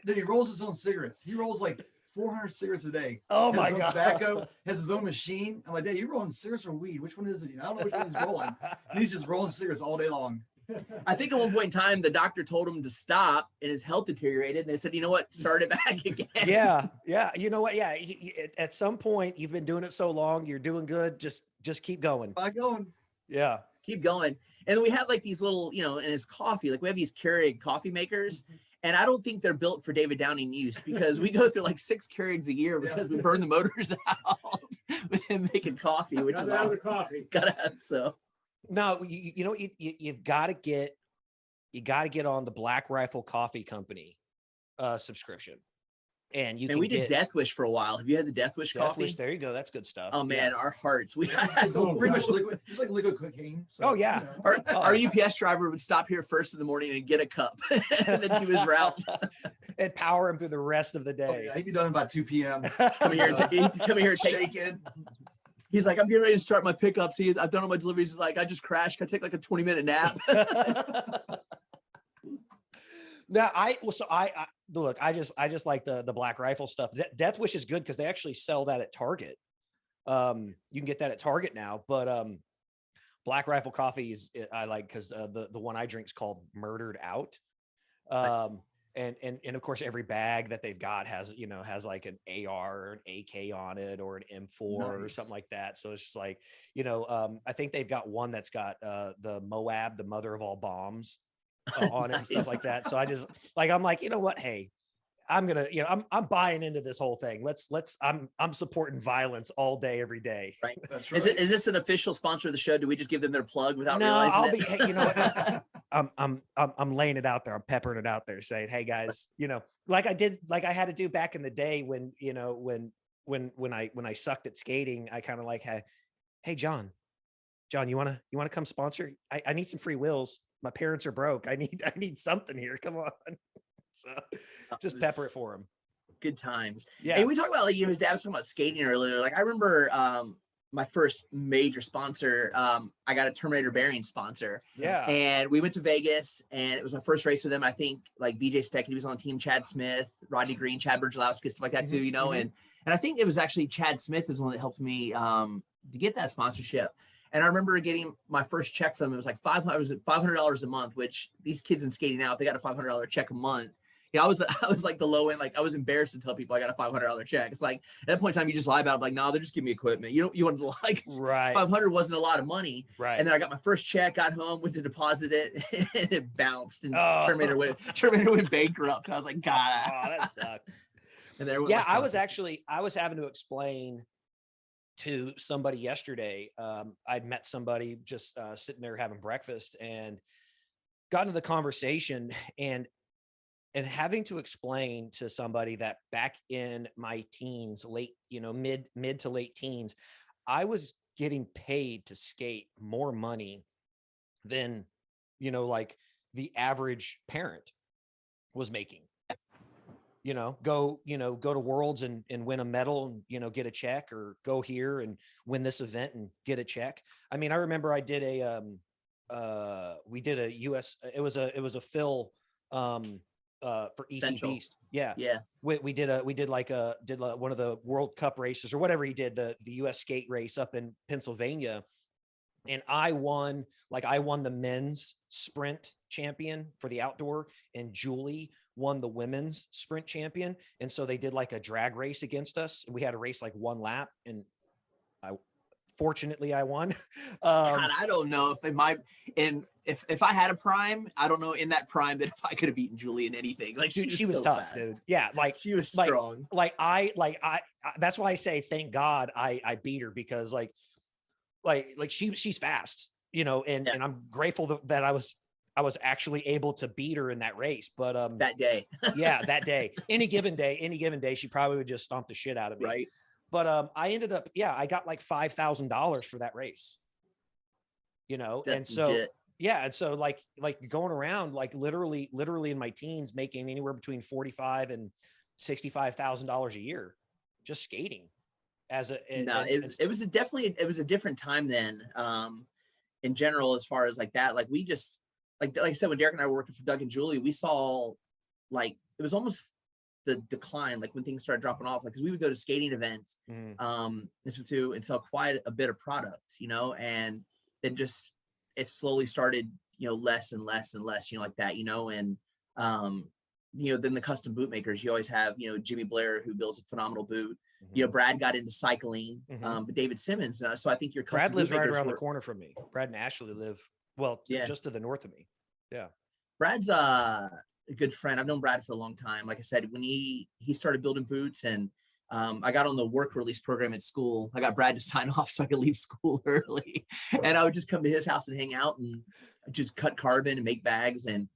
Then he rolls his own cigarettes. He rolls like 400 cigarettes a day. Oh Has my his own God. Tobacco, has his own machine. I'm like, Dad, you rolling cigarettes or weed? Which one is it? I don't know which one he's rolling. And he's just rolling cigarettes all day long. I think at one point in time, the doctor told him to stop and his health deteriorated. And they said, you know what? Start it back again. Yeah. You know what? Yeah. At some point, you've been doing it so long, you're doing good. Just keep going. By going. Yeah. Keep going. And then we have like these little, and his coffee, like we have these Keurig coffee makers. And I don't think they're built for David Downing use because we go through like 6 Keurigs a year because we burn the motors out with him making coffee, which is Gotta have the awesome. coffee. Gotta have so. No, you've got to get on the Black Rifle Coffee Company subscription, and you And can we did get Death Wish for a while. Have you had the Death Wish Death coffee? Wish. There you go. That's good stuff. Oh man, Yeah. our hearts. We It's pretty much liquid. It's like liquid cocaine. So, Oh, yeah. our UPS driver would stop here first in the morning and get a cup and then do his route. And power him through the rest of the Oh, day. yeah, he'd be done by 2 p.m. Come here, come here, take. shaking. He's like, I'm getting ready to start my pickup. See, I've done all my deliveries. He's like, I just crashed. Can I take like a 20-minute nap? Now I look, I just like the Black Rifle stuff. Death Wish is good because they actually sell that at Target. You can get that at Target now, but Black Rifle coffee is I like because the one I drink is called Murdered Out. And of course every bag that they've got has like an AR or an AK on it or an M4 or Nice. something like that. So it's just like, I think they've got one that's got the Moab, the mother of all bombs on it and stuff Nice. like that. So I just like, I'm like, you know what? Hey, I'm gonna, I'm buying into this whole thing. I'm supporting violence all day, every day. Right. That's right. Is this an official sponsor of the show? Do we just give them their plug without No, realizing I'll it? be, hey, you know what? I'm laying it out there. I'm peppering it out there saying, hey guys, like I had to do back in the day when, when I sucked at skating, I kind of like, hey, John, you want to come sponsor? I need some free wheels. My parents are broke. I need something here. Come on. So just pepper it for him. Good times. Yeah. And we talked about, like, his dad was talking about skating earlier. Like I remember my first major sponsor, I got a Terminator bearing sponsor. Yeah. And we went to Vegas and it was my first race with him. I think like BJ Steckity was on team, Chad Smith, Rodney Green, Chad Bergelowski, stuff like that too, mhm. And I think it was actually Chad Smith is the one that helped me to get that sponsorship. And I remember getting my first check from him. It was like $500 a month, which these kids in skating out, they got a $500 check a month. I was like the low end, like I was embarrassed to tell people I got a $500 check. It's like at that point in time, you just lie about it. Like, no, they're just giving me equipment. You wanted to like Right. 500 wasn't a lot of money. Right. And then I got my first check, got home, went to deposit it, and it bounced. And Oh. Terminator went bankrupt. And I was like, God. Oh, that sucks. And there went Yeah, my I was sponsor. having to explain to somebody yesterday. I'd met somebody just sitting there having breakfast and got into the conversation and having to explain to somebody that back in my teens, mid to late teens, I was getting paid to skate more money than, like the average parent was making. Go to Worlds and win a medal and, get a check, or go here and win this event and get a check. I mean, I remember I did we did a US, it was a fill for EC Central. Beast. Yeah. Yeah. We did one of the World Cup races or whatever he did, the US skate race up in Pennsylvania. And I won the men's sprint champion for the outdoor, and Julie won the women's sprint champion. And so they did like a drag race against us. We had to race like one lap, and fortunately I won. God, I don't know if I had a prime, I don't know in that prime that if I could have beaten Julie in anything. Like Dude, she was so tough, fast. dude. Yeah, like She was strong. I that's why I say thank God I beat her, because like she's fast, and I'm grateful that I was actually able to beat her in that race. But That day. yeah, that day, any given day, she probably would just stomp the shit out of me. Right. But I ended up, I got like $5,000 for that race. That's and so legit. yeah, and so like going around like literally in my teens making anywhere between $45,000 and $65,000 a year just skating. It was a different time then. In general, as far as like that, like we just like I said, when Derek and I were working for Doug and Julie, we saw like, it was almost the decline, like when things started dropping off, like, cause we would go to skating events, and sell quite a bit of products, and then just, it slowly started, less and less and less, like that, and, then the custom boot makers, you always have, Jimmy Blair, who builds a phenomenal boot. Brad got into cycling, but David Simmons. So I think your custom Brad lives boot right makers around the corner from me. Brad and Ashley live, just to the north of me. Yeah. Brad's a good friend. I've known Brad for a long time. Like I said, when he started building boots, and I got on the work release program at school, I got Brad to sign off so I could leave school early. And I would just come to his house and hang out and just cut carbon and make bags, and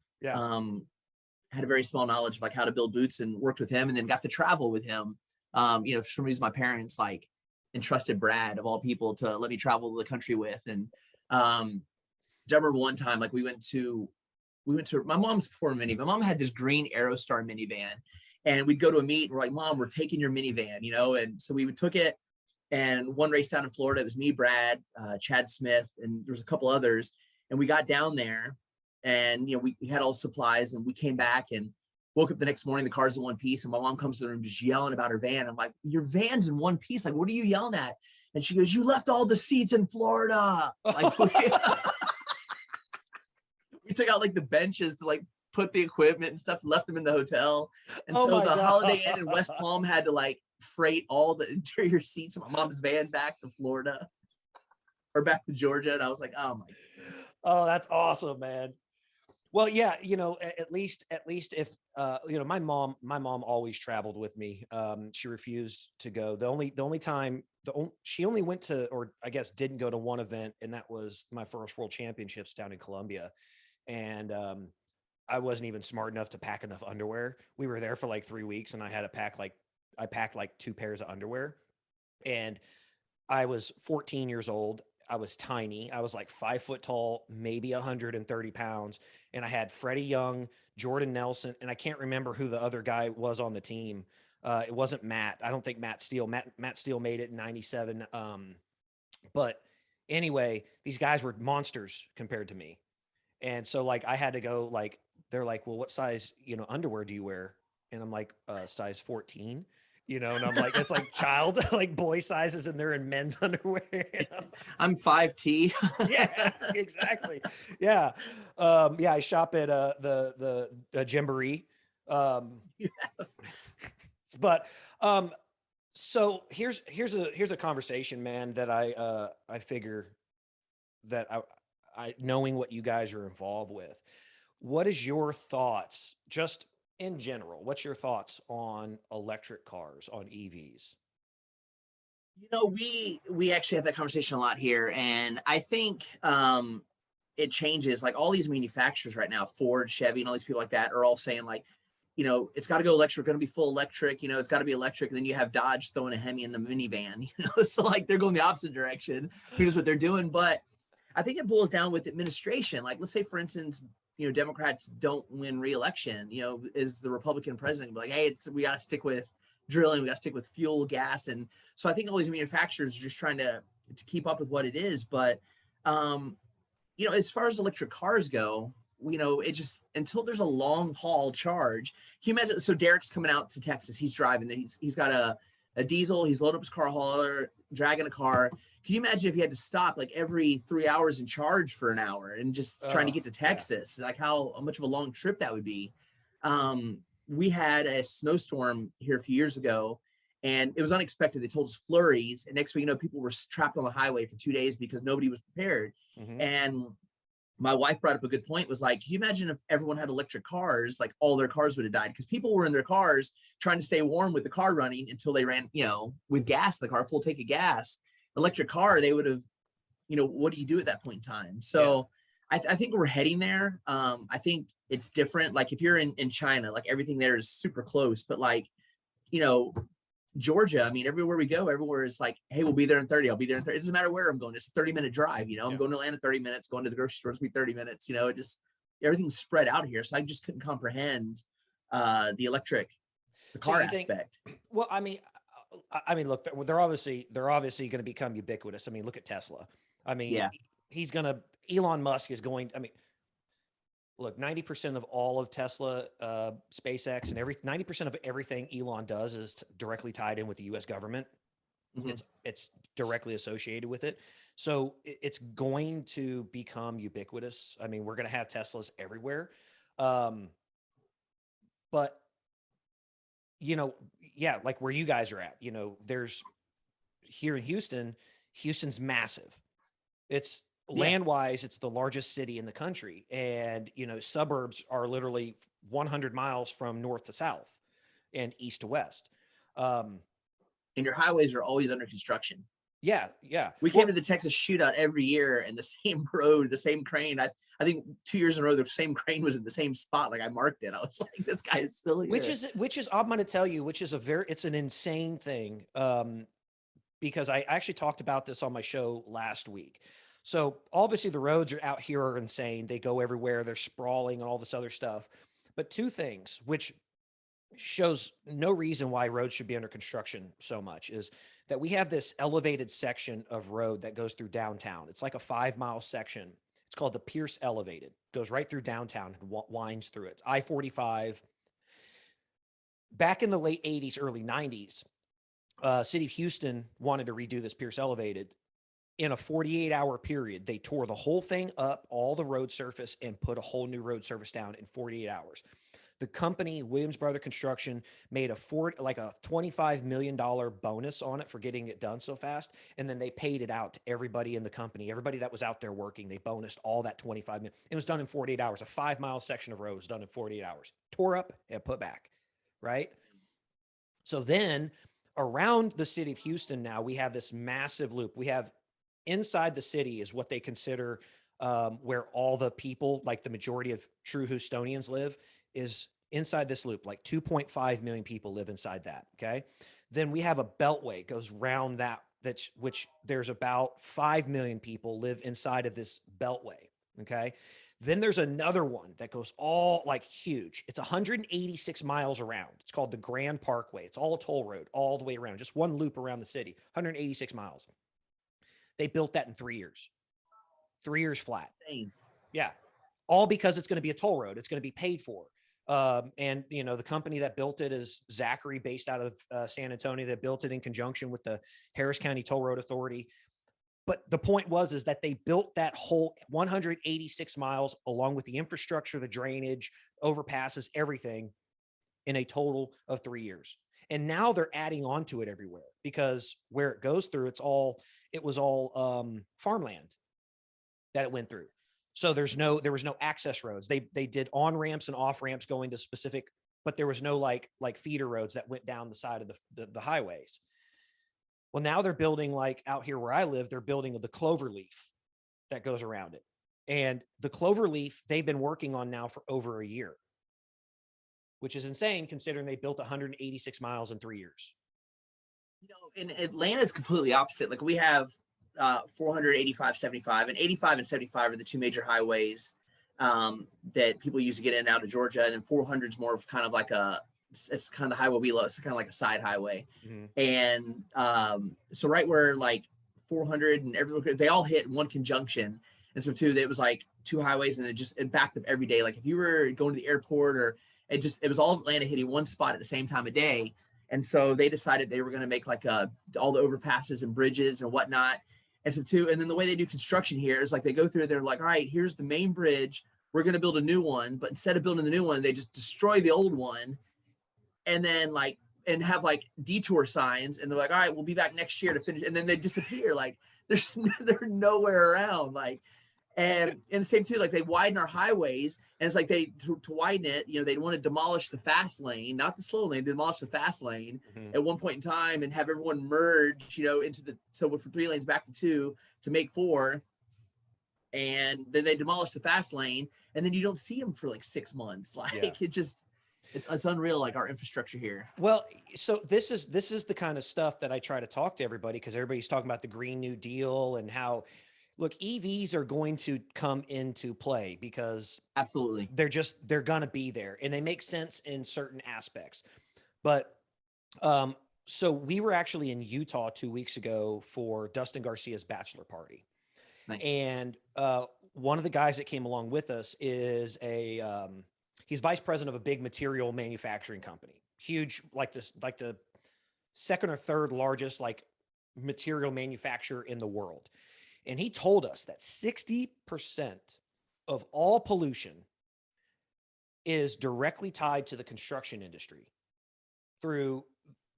had a very small knowledge of like how to build boots, and worked with him, and then got to travel with him. For some reason, my parents like entrusted Brad of all people to let me travel the country with. And I remember one time, like we went to my mom's poor minivan. My mom had this green Aerostar minivan, and we'd go to a meet. And we're like, Mom, we're taking your minivan, and so we took it. And one race down in Florida, it was me, Brad, Chad Smith, and there was a couple others. And we got down there, and we had all the supplies, and we came back and woke up the next morning. The car's in one piece, and my mom comes to the room just yelling about her van. I'm like, your van's in one piece. Like, what are you yelling at? And she goes, you left all the seats in Florida. Like, we took out like the benches to like put the equipment and stuff, left them in the hotel. And so the Holiday Inn in West Palm had to like freight all the interior seats of my mom's van back to Florida or back to Georgia. And I was like, oh my goodness. Oh, that's awesome, man. Well, yeah, at least if my mom always traveled with me. She refused to go. The only time she only went to, or I guess didn't go to, one event, and that was my first World Championships down in Colombia. And I wasn't even smart enough to pack enough underwear. We were there for like 3 weeks, and I packed like 2 pairs of underwear. And I was 14 years old. I was tiny. I was like 5 foot tall, maybe 130 pounds. And I had Freddie Young, Jordan Nelson, and I can't remember who the other guy was on the team. It wasn't Matt. I don't think Matt Steele. Matt Steele made it in 97. But anyway, these guys were monsters compared to me. And so like I had to go, like, they're like, well, what size, underwear do you wear? And I'm like, size 14. And I'm like, it's like child, like boy sizes, and they're in men's underwear. I'm 5T. Yeah, exactly. Yeah. I shop at the Gymboree. But so here's a conversation, man, that I figure that I knowing what you guys are involved with. What is your thoughts, just in general? What's your thoughts on electric cars, on EVs? We actually have that conversation a lot here, and I think it changes. Like all these manufacturers right now, Ford, Chevy, and all these people like that are all saying like, it's got to go electric, going to be full electric, it's got to be electric. And then you have Dodge throwing a Hemi in the minivan, so like they're going the opposite direction. Who knows what they're doing? But I think it boils down with administration. Like, let's say, for instance, Democrats don't win re-election, is the Republican president like, hey, we got to stick with drilling, we got to stick with fuel, gas. And so I think all these manufacturers are just trying to keep up with what it is. But, as far as electric cars go, it just, until there's a long haul charge, can you imagine? So Derek's coming out to Texas, he's driving, he's got a diesel, he's loaded up his car hauler, dragging a car. Can you imagine if he had to stop like every 3 hours and charge for an hour and just trying to get to Texas? Like how much of a long trip that would be. We had a snowstorm here a few years ago, and it was unexpected. They told us flurries, and next thing you know, people were trapped on the highway for 2 days because nobody was prepared. And my wife brought up a good point, was like, can you imagine if everyone had electric cars, like all their cars would have died, because people were in their cars trying to stay warm with the car running until they ran, with gas in the car, full tank of gas. Electric car, they would have, what do you do at that point in time? So I think we're heading there. I think it's different. Like if you're in China, like everything there is super close, but like, Georgia, I mean, everywhere we go, everywhere is like, hey, we'll be there in 30. I'll be there in 30. It doesn't matter where I'm going. It's a 30-minute drive. I'm going to Atlanta 30 minutes, going to the grocery store, it's be 30 minutes. It just, everything's spread out here. So I just couldn't comprehend the car aspect. Well, I mean, look, they're obviously going to become ubiquitous. I mean, look at Tesla. I mean, Elon Musk is going, Look, 90% of all of Tesla, SpaceX, and 90% of everything Elon does is directly tied in with the U.S. government. Mhm. It's directly associated with it. So it's going to become ubiquitous. I mean, we're going to have Teslas everywhere. But, yeah, like where you guys are at, there's here in Houston's massive. It's Yeah. land wise, it's the largest city in the country. And, suburbs are literally 100 miles from north to south and east to west. And your highways are always under construction. Yeah. Yeah. We came to the Texas shootout every year, and the same road, the same crane. I think 2 years in a row, the same crane was in the same spot. Like I marked it. I was like, this guy is still here. Which is, I'm going to tell you, it's an insane thing. Because I actually talked about this on my show last week. So obviously the roads out here are insane. They go everywhere. They're sprawling and all this other stuff. But two things, which shows no reason why roads should be under construction so much, is that we have this elevated section of road that goes through downtown. It's like a 5-mile section. It's called the Pierce Elevated. Goes right through downtown and winds through it. I-45. Back in the late 80s, early 90s, City of Houston wanted to redo this Pierce Elevated. In a 48-hour period, they tore the whole thing up, all the road surface, and put a whole new road surface down in 48 hours. The company, Williams Brother Construction, made a $25 million bonus on it for getting it done so fast. And then they paid it out to everybody in the company, everybody that was out there working. They bonused all that 25 million. It was done in 48 hours. A 5-mile section of road was done in 48 hours. Tore up and put back, right? So then around the city of Houston now, we have this massive loop. We have inside the city is what they consider where all the people, like the majority of true Houstonians live, is inside this loop. Like 2.5 million people live inside that, okay? Then we have a beltway goes round which there's about 5 million people live inside of this beltway, okay? Then there's another one that goes all like huge. It's 186 miles around. It's called the Grand Parkway. It's all a toll road all the way around, just one loop around the city, 186 miles. They built that in 3 years. 3 years flat. Insane. Yeah. All because it's going to be a toll road. It's going to be paid for. And the company that built it is Zachary, based out of San Antonio, that built it in conjunction with the Harris County Toll Road Authority. But the point is that they built that whole 186 miles along with the infrastructure, the drainage, overpasses, everything in a total of 3 years. And now they're adding on to it everywhere because where it goes through, it was all farmland that it went through. So there was no access roads. They did on ramps and off ramps going to specific, but there was no like feeder roads that went down the side of the highways. Well, now they're building, like out here where I live, they're building the clover leaf that goes around it. And the clover leaf they've been working on now for over a year, which is insane considering they built 186 miles in 3 years. In Atlanta is completely opposite. Like we have 485, 75, and 85 and 75 are the two major highways that people use to get in and out of Georgia. And then 400 is more of kind of like it's kind of the highway we love. It's kind of like a side highway. Mm-hmm. And so right where like 400 and everyone, they all hit one conjunction. And so too, it was like two highways and it backed up every day. Like if you were going to the airport or it was all Atlanta hitting one spot at the same time of day. And so they decided they were going to make like all the overpasses and bridges and whatnot. And so too, and then the way they do construction here is like they go through, they're like, all right, here's the main bridge. We're going to build a new one. But instead of building the new one, they just destroy the old one. And then and have like detour signs. And they're like, all right, we'll be back next year to finish. And then they disappear. Like they're nowhere around. Like, and the same too, like they widen our highways, and it's like to widen it, they want to demolish the fast lane, not the slow lane, demolish the fast lane at one point in time and have everyone merge, so from 3 lanes back to 2 to make 4. And then they demolish the fast lane, and then you don't see them for like 6 months. Like it's unreal, like our infrastructure here. Well, so this is the kind of stuff that I try to talk to everybody, because everybody's talking about the Green New Deal and how, look, EVs are going to come into play because absolutely they're going to be there, and they make sense in certain aspects. But so we were actually in Utah 2 weeks ago for Dustin Garcia's bachelor party. Nice. And one of the guys that came along with us is he's vice president of a big material manufacturing company, huge, like the second or third largest like material manufacturer in the world. And he told us that 60% of all pollution is directly tied to the construction industry through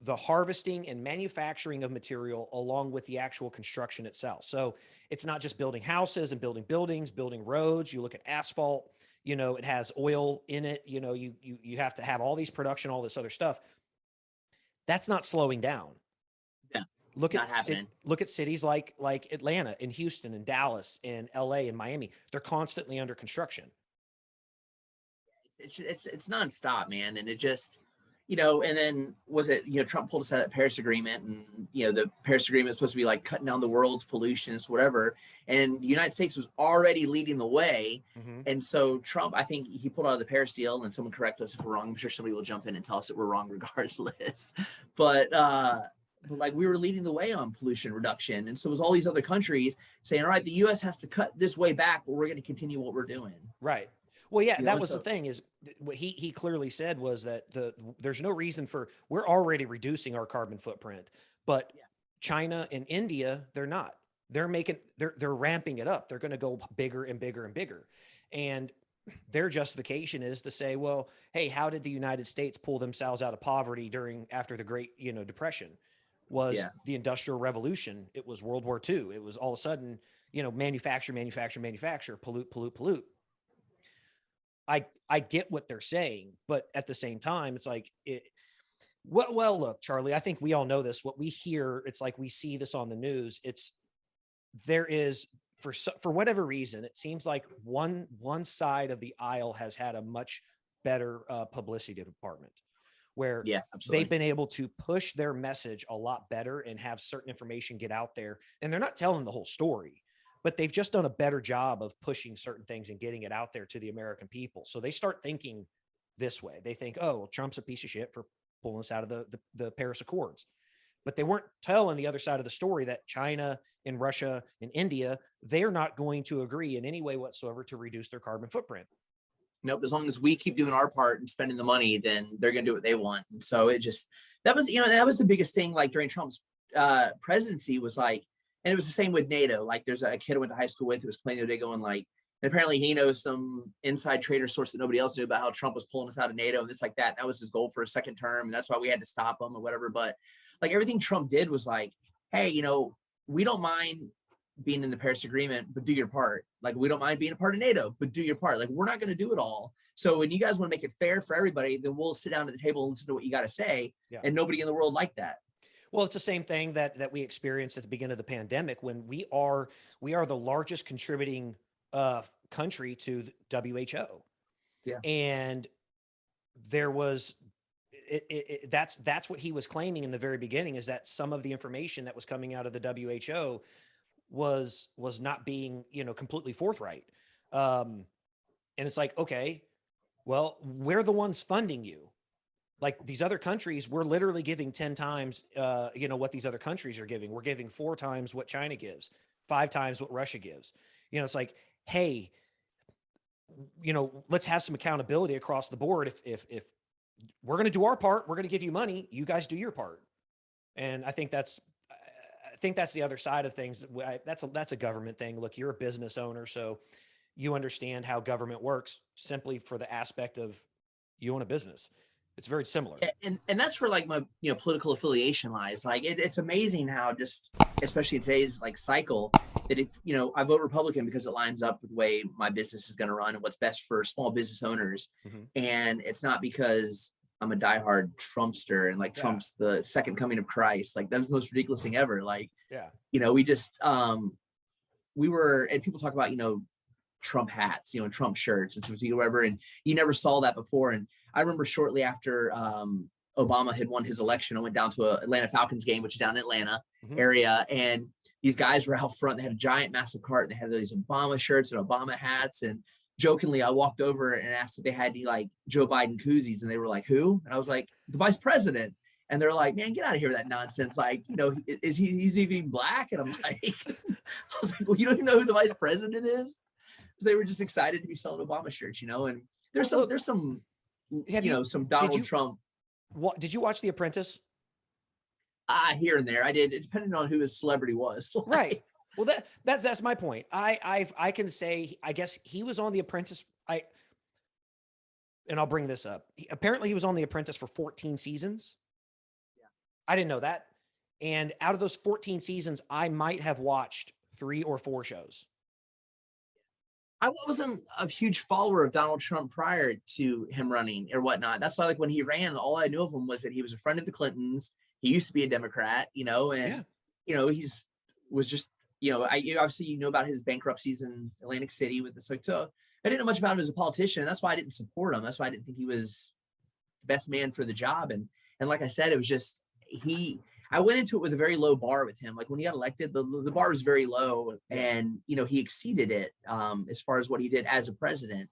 the harvesting and manufacturing of material along with the actual construction itself. So it's not just building houses and building buildings, building roads. You look at asphalt, it has oil in it. You have to have all these production, all this other stuff. That's not slowing down. Yeah. Look Not happening. Look at cities like Atlanta and Houston and Dallas and LA and Miami. They're constantly under construction. It's nonstop, man. And it just, and then Trump pulled us out of the Paris Agreement, and, the Paris Agreement is supposed to be like cutting down the world's pollutions, whatever. And the United States was already leading the way. Mm-hmm. And so Trump, I think he pulled out of the Paris deal, and someone correct us if we're wrong. I'm sure somebody will jump in and tell us that we're wrong regardless. But like we were leading the way on pollution reduction. And so it was all these other countries saying, all right, the US has to cut this way back, but we're going to continue what we're doing. Right. Well, yeah, that was the thing, is what he clearly said was that there's no reason we're already reducing our carbon footprint, but China and India, they're not. They're ramping it up. They're going to go bigger and bigger and bigger. And their justification is to say, well, hey, how did the United States pull themselves out of poverty after the Great, Depression? Was the Industrial Revolution. It was World War II. It was all of a sudden, manufacture, pollute. I get what they're saying, but at the same time, it's like well, look, Charlie, I think we all know this. What we hear, it's like we see this on the news. There is, for whatever reason, it seems like one side of the aisle has had a much better publicity department, where they've been able to push their message a lot better and have certain information get out there. And they're not telling the whole story, but they've just done a better job of pushing certain things and getting it out there to the American people. So they start thinking this way. They think, oh, well, Trump's a piece of shit for pulling us out of the Paris Accords. But they weren't telling the other side of the story that China and Russia and India, they're not going to agree in any way whatsoever to reduce their carbon footprint. Nope. As long as we keep doing our part and spending the money, then they're going to do what they want. And so that was the biggest thing, like during Trump's presidency, was like, and it was the same with NATO. Like there's a kid I went to high school with who was playing the other day going like, and apparently he knows some inside trader source that nobody else knew about how Trump was pulling us out of NATO and this like that. And that was his goal for a second term. And that's why we had to stop him or whatever. But like everything Trump did was like, hey, we don't mind being in the Paris Agreement, but do your part. Like, we don't mind being a part of NATO, but do your part. Like, we're not going to do it all. So when you guys want to make it fair for everybody, then we'll sit down at the table and listen to what you got to say. Yeah. And nobody in the world liked that. Well, it's the same thing that we experienced at the beginning of the pandemic, when we are the largest contributing country to the WHO. Yeah. And there was that's what he was claiming in the very beginning, is that some of the information that was coming out of the WHO was not being, completely forthright. And it's like, okay, well, we're the ones funding you. Like these other countries, we're literally giving 10 times, what these other countries are giving. We're giving 4 times what China gives, 5 times what Russia gives. It's like, hey, let's have some accountability across the board. If we're going to do our part, we're going to give you money, you guys do your part. And I think that's the other side of things. That's a government thing. Look, you're a business owner, so you understand how government works simply for the aspect of you own a business. It's very similar. Yeah, and that's where like my political affiliation lies. Like it's amazing how, just especially in today's like cycle, that if I vote Republican because it lines up with the way my business is going to run and what's best for small business owners. Mm-hmm. And it's not because I'm a diehard Trumpster and like Trump's the second coming of Christ. Like that was the most ridiculous thing ever. Like, we just we were, and people talk about Trump hats, and Trump shirts and whatever, and you never saw that before. And I remember shortly after Obama had won his election, I went down to a Atlanta Falcons game, which is down in Atlanta area, and these guys were out front. They had a giant, massive cart, and they had these Obama shirts and Obama hats. And jokingly, I walked over and asked if they had any like Joe Biden koozies, and they were like, "Who?" And I was like, "The vice president." And they're like, man, get out of here with that nonsense. Like, he's even black? And I'm like, I was like, well, you don't even know who the vice president is? They were just excited to be selling Obama shirts, and there's some Donald Trump. What did you watch The Apprentice? Here and there, I did. It depended on who his celebrity was. Right. Well, that's my point. I can say, I guess he was on The Apprentice. And I'll bring this up. Apparently, he was on The Apprentice for 14 seasons. Yeah. I didn't know that. And out of those 14 seasons, I might have watched 3 or 4 shows. I wasn't a huge follower of Donald Trump prior to him running or whatnot. That's why, like, when he ran, all I knew of him was that he was a friend of the Clintons. He used to be a Democrat, and he's was just, obviously about his bankruptcies in Atlantic City with this. Like, so I didn't know much about him as a politician. That's why I didn't support him. That's why I didn't think he was the best man for the job. And like I said, it was just I went into it with a very low bar with him. Like, when he got elected, the bar was very low, and he exceeded it as far as what he did as a president.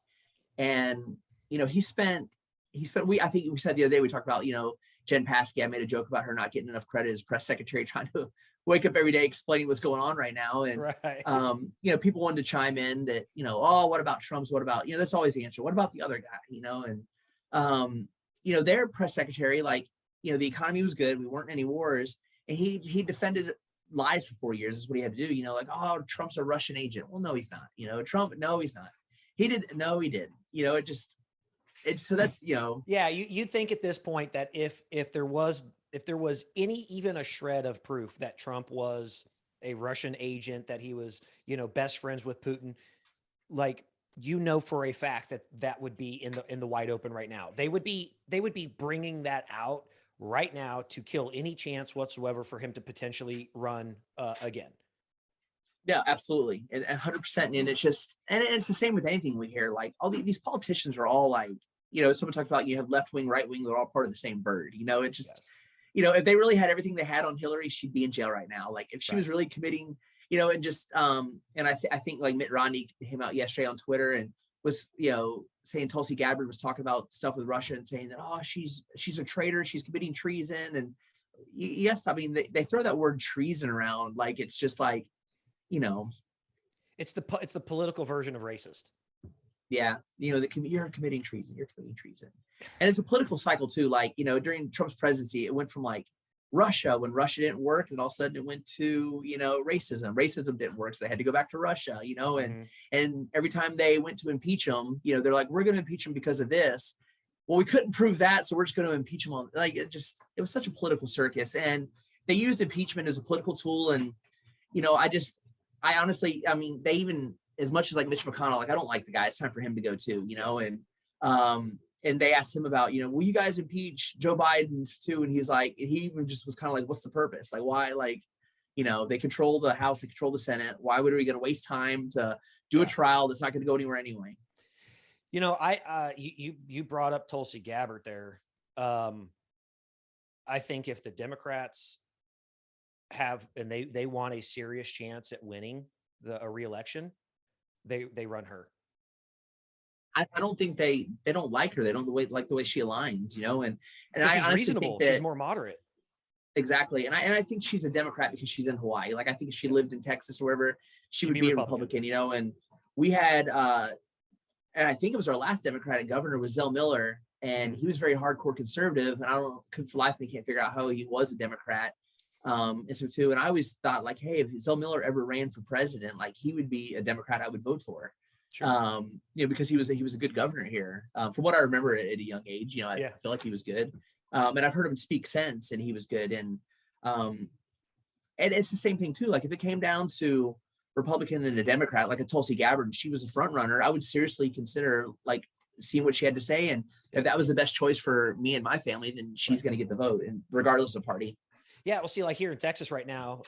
And he spent I think we said the other day, we talked about Jen Psaki. I made a joke about her not getting enough credit as press secretary, trying to wake up every day explaining what's going on right now. And right. People wanted to chime in that oh, what about Trump's, what about that's always the answer, what about the other guy, and their press secretary, like, the economy was good, we weren't in any wars, and he defended lies for 4 years. Is what he had to do. Like, oh, Trump's a Russian agent. Well, no, he's not. Trump, no, he's not. He did. No, he did. So that's yeah, you think at this point that if there was even a shred of proof that Trump was a Russian agent, that he was best friends with Putin, like, for a fact that would be in the wide open right now. They would be bringing that out right now to kill any chance whatsoever for him to potentially run again. Yeah, absolutely. And 100%. And it's the same with anything we hear. Like, all these politicians are all like, someone talked about, you have left wing, right wing, they're all part of the same bird. It just, if they really had everything they had on Hillary, she'd be in jail right now. Like, if she was really committing, and just, and I think like Mitt Romney came out yesterday on Twitter and was, saying Tulsi Gabbard was talking about stuff with Russia and saying that, oh, she's a traitor, she's committing treason. And yes, I mean, they throw that word treason around like it's just like, it's the political version of racist. Yeah, you're committing treason. You're committing treason, and it's a political cycle too. Like, during Trump's presidency, it went from like Russia, when Russia didn't work, and all of a sudden it went to racism. Racism didn't work, so they had to go back to Russia. And every time they went to impeach him, they're like, we're going to impeach him because of this. Well, we couldn't prove that, so we're just going to impeach him on. Like, it was such a political circus, and they used impeachment as a political tool. And I honestly, I mean, they even, as much as like Mitch McConnell, like, I don't like the guy, it's time for him to go too, and they asked him about, will you guys impeach Joe Biden too? And he's like, he even just was kind of like, what's the purpose? Like, why? Like, they control the House, they control the Senate. Why would we going to waste time to do a trial that's not going to go anywhere anyway? You brought up Tulsi Gabbard there. I think if the Democrats have, and they want a serious chance at winning a re-election, they run her. I don't think they don't like her. They don't like the way she aligns, and she's reasonable. She's more moderate. Exactly. And I think she's a Democrat because she's in Hawaii. Like, I think if she lived in Texas or wherever, she would be a Republican, and we had, and I think it was our last Democratic governor was Zell Miller, and he was very hardcore conservative. And for life of me, can't figure out how he was a Democrat. And so too, and I always thought, like, hey, if Zell Miller ever ran for president, like, he would be a Democrat I would vote for. Sure. Because he was a good governor here. From what I remember at a young age, I feel like he was good. And I've heard him speak since, and he was good. And it's the same thing too. Like, if it came down to Republican and a Democrat, like a Tulsi Gabbard, she was a front runner, I would seriously consider like seeing what she had to say. And if that was the best choice for me and my family, then she's going to get the vote, and regardless of party. Yeah, we'll see. Like, here in Texas right now,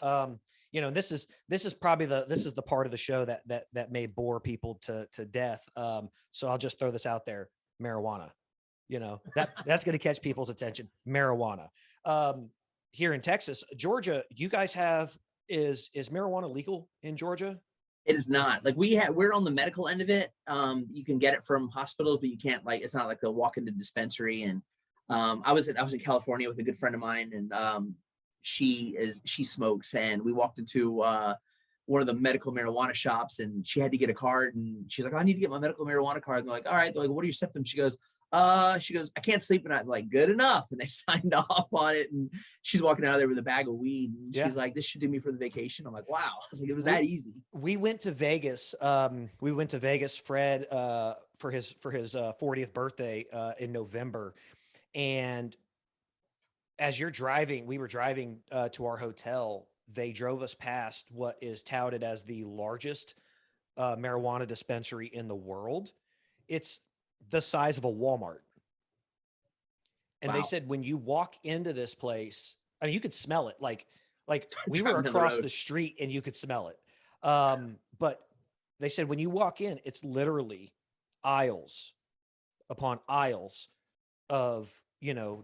this is probably the part of the show that may bore people to death. So I'll just throw this out there: marijuana. That's going to catch people's attention. Marijuana. Here in Texas, Georgia, you guys have is marijuana legal in Georgia? It is not. Like, we're on the medical end of it. You can get it from hospitals, but you can't, like, it's not like they'll walk into the dispensary and I was in California with a good friend of mine, and she smokes, and we walked into one of the medical marijuana shops, and she had to get a card, and she's like, oh, I need to get my medical marijuana card. And they're like, all right. They're like, what are your symptoms? She goes, I can't sleep. And I'm like, good enough. And they signed off on it. And she's walking out of there with a bag of weed. And she's like, this should do me for the vacation. I'm like, wow. I was like, it was that easy. We went to Vegas. Fred, for his 40th birthday in November. And as we were driving to our hotel, they drove us past what is touted as the largest marijuana dispensary in the world. It's the size of a Walmart. And they said, when you walk into this place, I mean, you could smell it. Like we were across the street and you could smell it. But they said, when you walk in, it's literally aisles upon aisles of,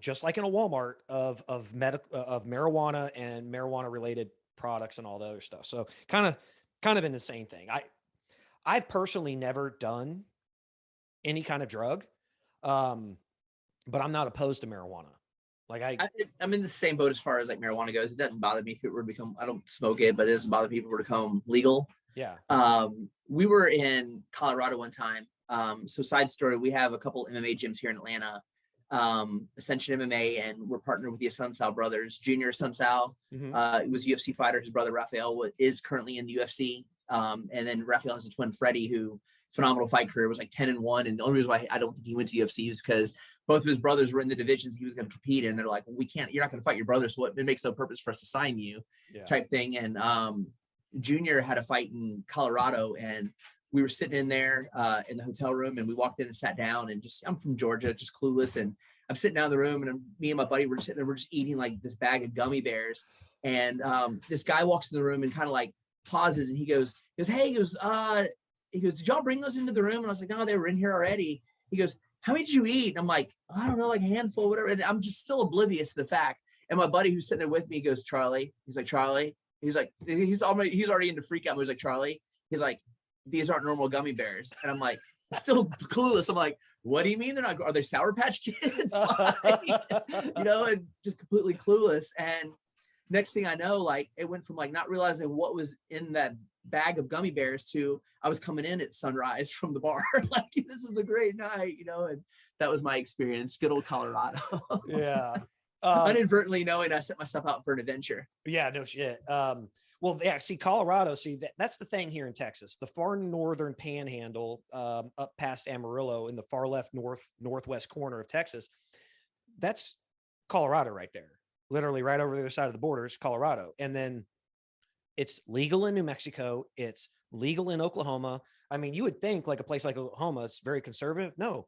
just like in a Walmart of marijuana and marijuana related products and all the other stuff. So kind of an insane thing. I've personally never done any kind of drug. But I'm not opposed to marijuana. Like I'm in the same boat as far as like marijuana goes. It doesn't bother me if it were to become, I don't smoke it, but it doesn't bother me if it were to become legal. Yeah. We were in Colorado one time. So side story, we have a couple MMA gyms here in Atlanta, Ascension MMA, and we're partnered with the Asunsao brothers. Junior Asunsao, he was a UFC fighter. His brother Rafael is currently in the UFC. And then Rafael has a twin, Freddie, who phenomenal fight career, was like 10-1. And the only reason why I don't think he went to the UFC is because both of his brothers were in the divisions he was going to compete in. They're like, well, you're not going to fight your brother. So it makes no purpose for us to sign you type thing. And Junior had a fight in Colorado, and we were sitting in there in the hotel room, and we walked in and sat down, and I'm from Georgia, just clueless. And I'm sitting down in the room, and me and my buddy were sitting there, we're just eating like this bag of gummy bears. And this guy walks in the room and kind of like pauses, and he goes, hey, he goes, did y'all bring those into the room? And I was like, no, they were in here already. He goes, how many did you eat? And I'm like, I don't know, like a handful, whatever. And I'm just still oblivious to the fact. And my buddy who's sitting there with me goes, Charlie. He's like, Charlie. He's like, he's already into freak out. He's like, Charlie. He's like, these aren't normal gummy bears. And I'm like, still clueless. I'm like, what do you mean they're not? Are they Sour Patch Kids? Like, and just completely clueless. And next thing I know, like it went from like not realizing what was in that bag of gummy bears to I was coming in at sunrise from the bar. Like, this is a great night, and that was my experience. Good old Colorado. Yeah. Inadvertently knowing I set myself out for an adventure. Yeah, no shit. Well, yeah, see, Colorado, that's the thing here in Texas. The far northern panhandle, up past Amarillo in the far left northwest corner of Texas, that's Colorado right there. Literally right over the other side of the border is Colorado. And then it's legal in New Mexico. It's legal in Oklahoma. I mean, you would think like a place like Oklahoma, it's very conservative. No,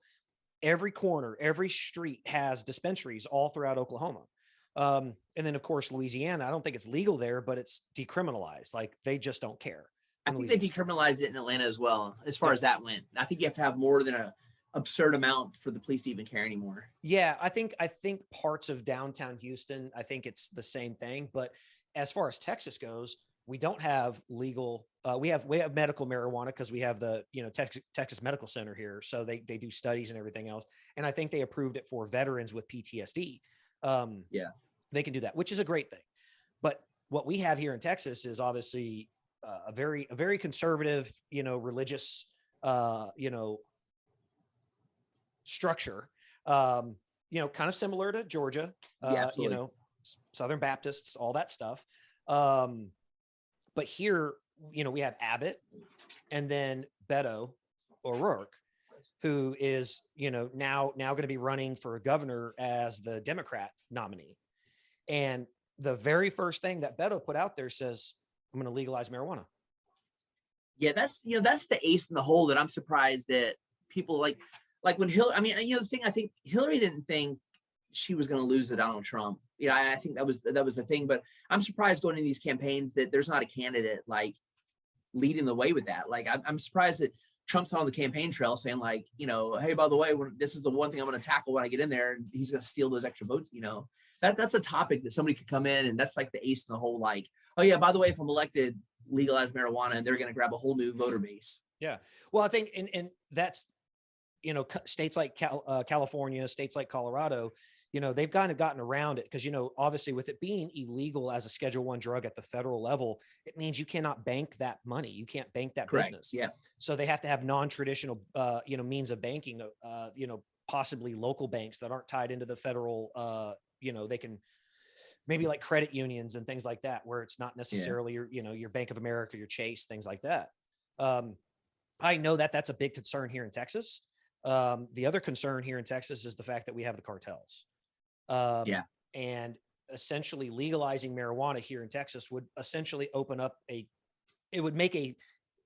every corner, every street has dispensaries all throughout Oklahoma. And then of course, Louisiana, I don't think it's legal there, but it's decriminalized. Like they just don't care. I think they decriminalized it in Atlanta as well, as far as that went. I think you have to have more than an absurd amount for the police to even care anymore. Yeah, I think parts of downtown Houston, I think it's the same thing. But as far as Texas goes, we don't have legal. We have medical marijuana because we have the Texas Medical Center here, so they do studies and everything else. And I think they approved it for veterans with PTSD. They can do that, which is a great thing. But what we have here in Texas is obviously a very conservative, religious, structure. Kind of similar to Georgia. Southern Baptists, all that stuff. But here, we have Abbott and then Beto O'Rourke, who is, now going to be running for governor as the Democrat nominee. And the very first thing that Beto put out there says, I'm going to legalize marijuana. Yeah, that's the ace in the hole that I'm surprised that people like when Hillary, the thing, I think Hillary didn't think she was going to lose to Donald Trump. I think that was the thing, but I'm surprised going into these campaigns that there's not a candidate like leading the way with that. Like, I'm surprised that Trump's on the campaign trail saying like, hey, by the way, this is the one thing I'm going to tackle when I get in there, and he's going to steal those extra votes. That's a topic that somebody could come in, and that's like the ace in the hole. Like, oh yeah, by the way, if I'm elected, legalize marijuana, and they're going to grab a whole new voter base. Yeah. Well, I think, and that's, states like California, states like Colorado, they've kind of gotten around it because, obviously with it being illegal as a Schedule I drug at the federal level, it means you cannot bank that money. You can't bank that Correct. business. Yeah. So they have to have non-traditional, means of banking, possibly local banks that aren't tied into the federal, they can maybe like credit unions and things like that, where it's not necessarily your Bank of America, your Chase, things like that. I know that that's a big concern here in Texas. The other concern here in Texas is the fact that we have the cartels. And essentially legalizing marijuana here in Texas would essentially open up it would make a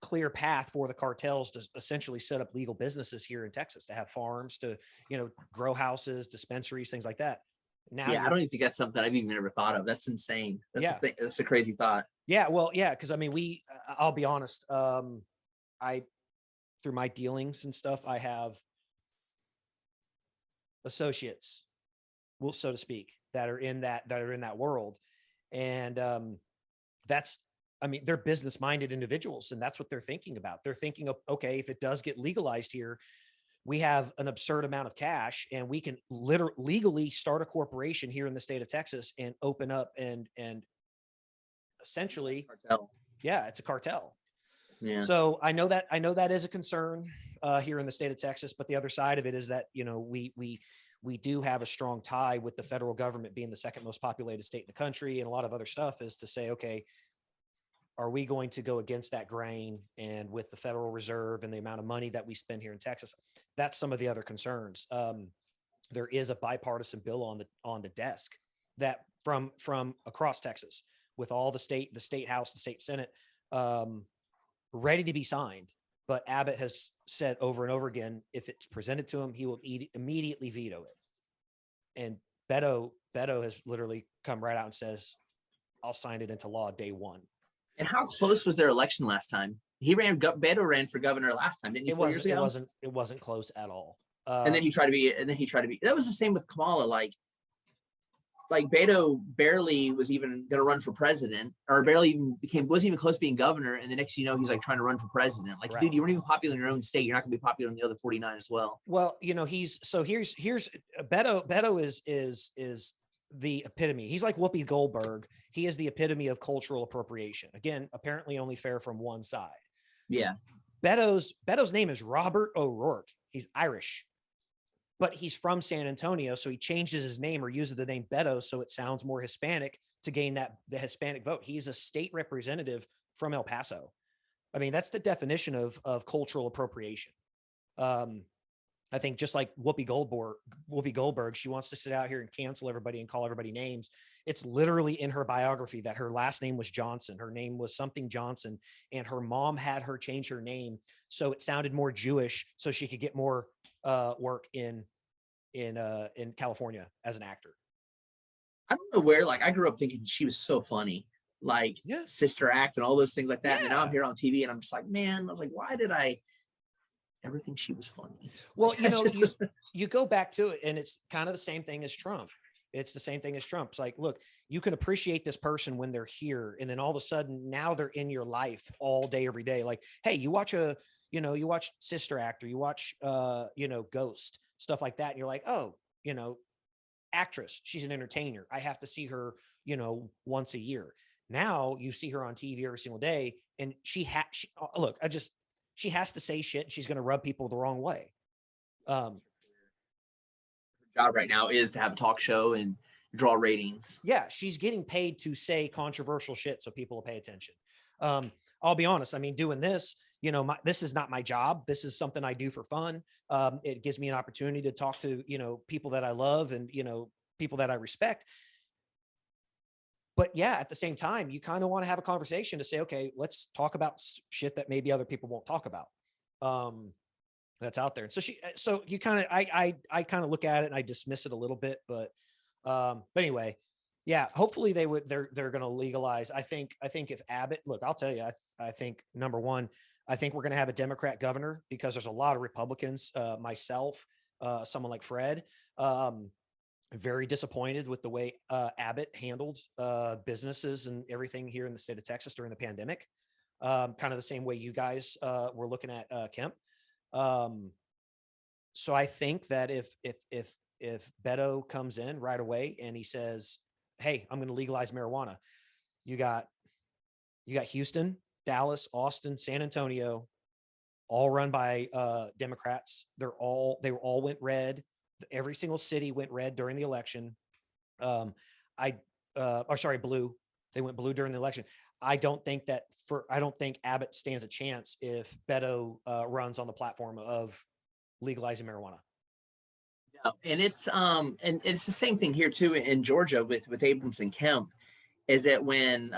clear path for the cartels to essentially set up legal businesses here in Texas, to have farms, to, grow houses, dispensaries, things like that. Now, I don't even think that's something I've even never thought of. That's insane. That's a crazy thought. Yeah. Well, yeah. Cause I mean, I'll be honest. Through my dealings and stuff, I have associates, well, so to speak, that are in that world. And they're business-minded individuals, and that's what they're thinking about. They're thinking of, okay, if it does get legalized here, we have an absurd amount of cash, and we can legally start a corporation here in the state of Texas and open up and essentially, Cartel. Yeah, it's a cartel. Yeah. So I know that is a concern here in the state of Texas, but the other side of it is that, we do have a strong tie with the federal government being the second most populated state in the country, and a lot of other stuff is to say, okay, are we going to go against that grain? And with the Federal Reserve and the amount of money that we spend here in Texas, that's some of the other concerns. There is a bipartisan bill on the desk that from across Texas, with all the state House, the state Senate, ready to be signed. But Abbott has said over and over again, if it's presented to him, he will immediately veto it. And Beto has literally come right out and says, I'll sign it into law day one. And how close was their election last time? Beto ran for governor last time, didn't he? 4 years ago? It wasn't close at all. And then he tried to be, that was the same with Kamala. Like Beto barely was even going to run for president, or barely even wasn't even close to being governor. And the next, he's like trying to run for president. Like, right. Dude, you weren't even popular in your own state. You're not going to be popular in the other 49 as well. Well, here's Beto is the epitome. He's like Whoopi Goldberg. He is the epitome of cultural appropriation. Again, apparently only fair from one side. Yeah. Beto's name is Robert O'Rourke. He's Irish, but he's from San Antonio. So he changes his name, or uses the name Beto, so it sounds more Hispanic, to gain the Hispanic vote. He's a state representative from El Paso. I mean, that's the definition of cultural appropriation. I think just like Whoopi Goldberg, she wants to sit out here and cancel everybody and call everybody names. It's literally in her biography that her last name was Johnson. Her name was something Johnson, and her mom had her change her name so it sounded more Jewish, so she could get more work in California as an actor. I don't know where, I grew up thinking she was so funny, Sister Act and all those things like that. Yeah. And now I'm here on TV and I'm just like, man, I was like, why did I ever think she was funny? Well, you go back to it, and it's kind of the same thing as Trump. It's the same thing as Trump. It's like, look, you can appreciate this person when they're here, and then all of a sudden now they're in your life all day, every day. Like, hey, you watch Sister Act, or you watch, Ghost, stuff like that. And you're like, oh, actress, she's an entertainer. I have to see her, once a year. Now you see her on TV every single day, and she has to say shit, and she's going to rub people the wrong way. Her job right now is to have a talk show and draw ratings. Yeah, she's getting paid to say controversial shit so people will pay attention. I'll be honest. I mean, doing this, this is not my job. This is something I do for fun. It gives me an opportunity to talk to, people that I love and, people that I respect. But yeah, at the same time, you kind of want to have a conversation to say, okay, let's talk about shit that maybe other people won't talk about. That's out there. And so you kind of, I kind of look at it and I dismiss it a little bit, but anyway, yeah, hopefully they're going to legalize. I think if Abbott, look, I'll tell you, I think number one, I think we're going to have a Democrat governor, because there's a lot of Republicans, myself, someone like Fred, very disappointed with the way Abbott handled businesses and everything here in the state of Texas during the pandemic. Kind of the same way you guys were looking at Kemp. So I think that if if Beto comes in right away and he says, "Hey, I'm going to legalize marijuana," you got Houston, Dallas, Austin, San Antonio, all run by Democrats. They all went red. Every single city went red during the election. Blue. They went blue during the election. I don't think Abbott stands a chance if Beto runs on the platform of legalizing marijuana. No, and it's the same thing here too in Georgia with Abrams and Kemp, is that when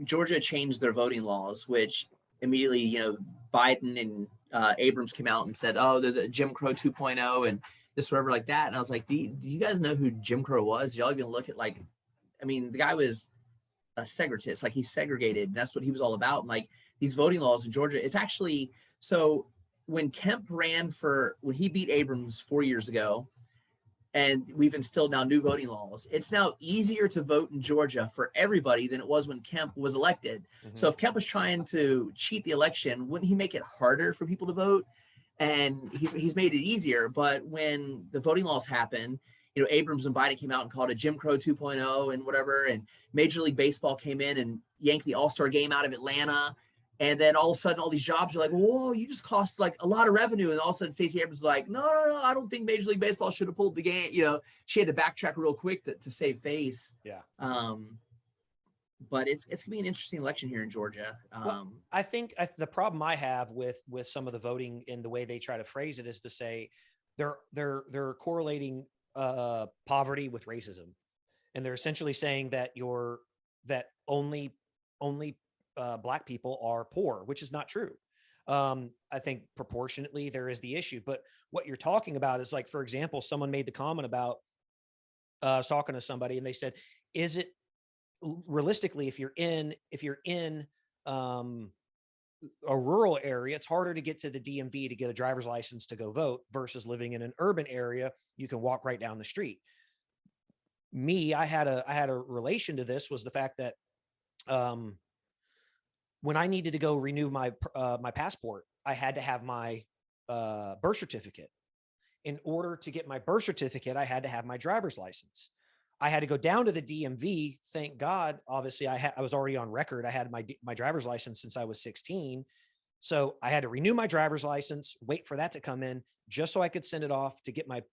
Georgia changed their voting laws, which immediately Biden and Abrams came out and said, oh, they're the Jim Crow 2.0 and this whatever like that. And I was like, do you guys know who Jim Crow was? Y'all even look at the guy was a segregatist, like he segregated, and that's what he was all about. And like these voting laws in Georgia, it's actually so when Kemp when he beat Abrams 4 years ago, and we've instilled now new voting laws, it's now easier to vote in Georgia for everybody than it was when Kemp was elected. Mm-hmm. So if Kemp was trying to cheat the election, wouldn't he make it harder for people to vote? And he's made it easier. But when the voting laws happened, Abrams and Biden came out and called it Jim Crow 2.0 and whatever, and Major League Baseball came in and yanked the All-Star game out of Atlanta. And then all of a sudden, all these jobs are like, whoa, you just cost like a lot of revenue. And all of a sudden, Stacey Abrams is like, no, I don't think Major League Baseball should have pulled the game. She had to backtrack real quick to save face. Yeah. But it's going to be an interesting election here in Georgia. Well, I think the problem I have with some of the voting and the way they try to phrase it is to say they're correlating poverty with racism, and they're essentially saying that only Black people are poor, which is not true. I think proportionately there is the issue, but what you're talking about is like, for example, someone made the comment about, I was talking to somebody and they said, is it realistically, if you're in a rural area, it's harder to get to the DMV to get a driver's license to go vote versus living in an urban area. You can walk right down the street. I had a relation to this was the fact that, when I needed to go renew my passport, I had to have my birth certificate. In order to get my birth certificate, I had to have my driver's license. I had to go down to the DMV. Thank God, obviously, I was already on record. I had my driver's license since I was 16. So I had to renew my driver's license, wait for that to come in, just so I could send it off to get my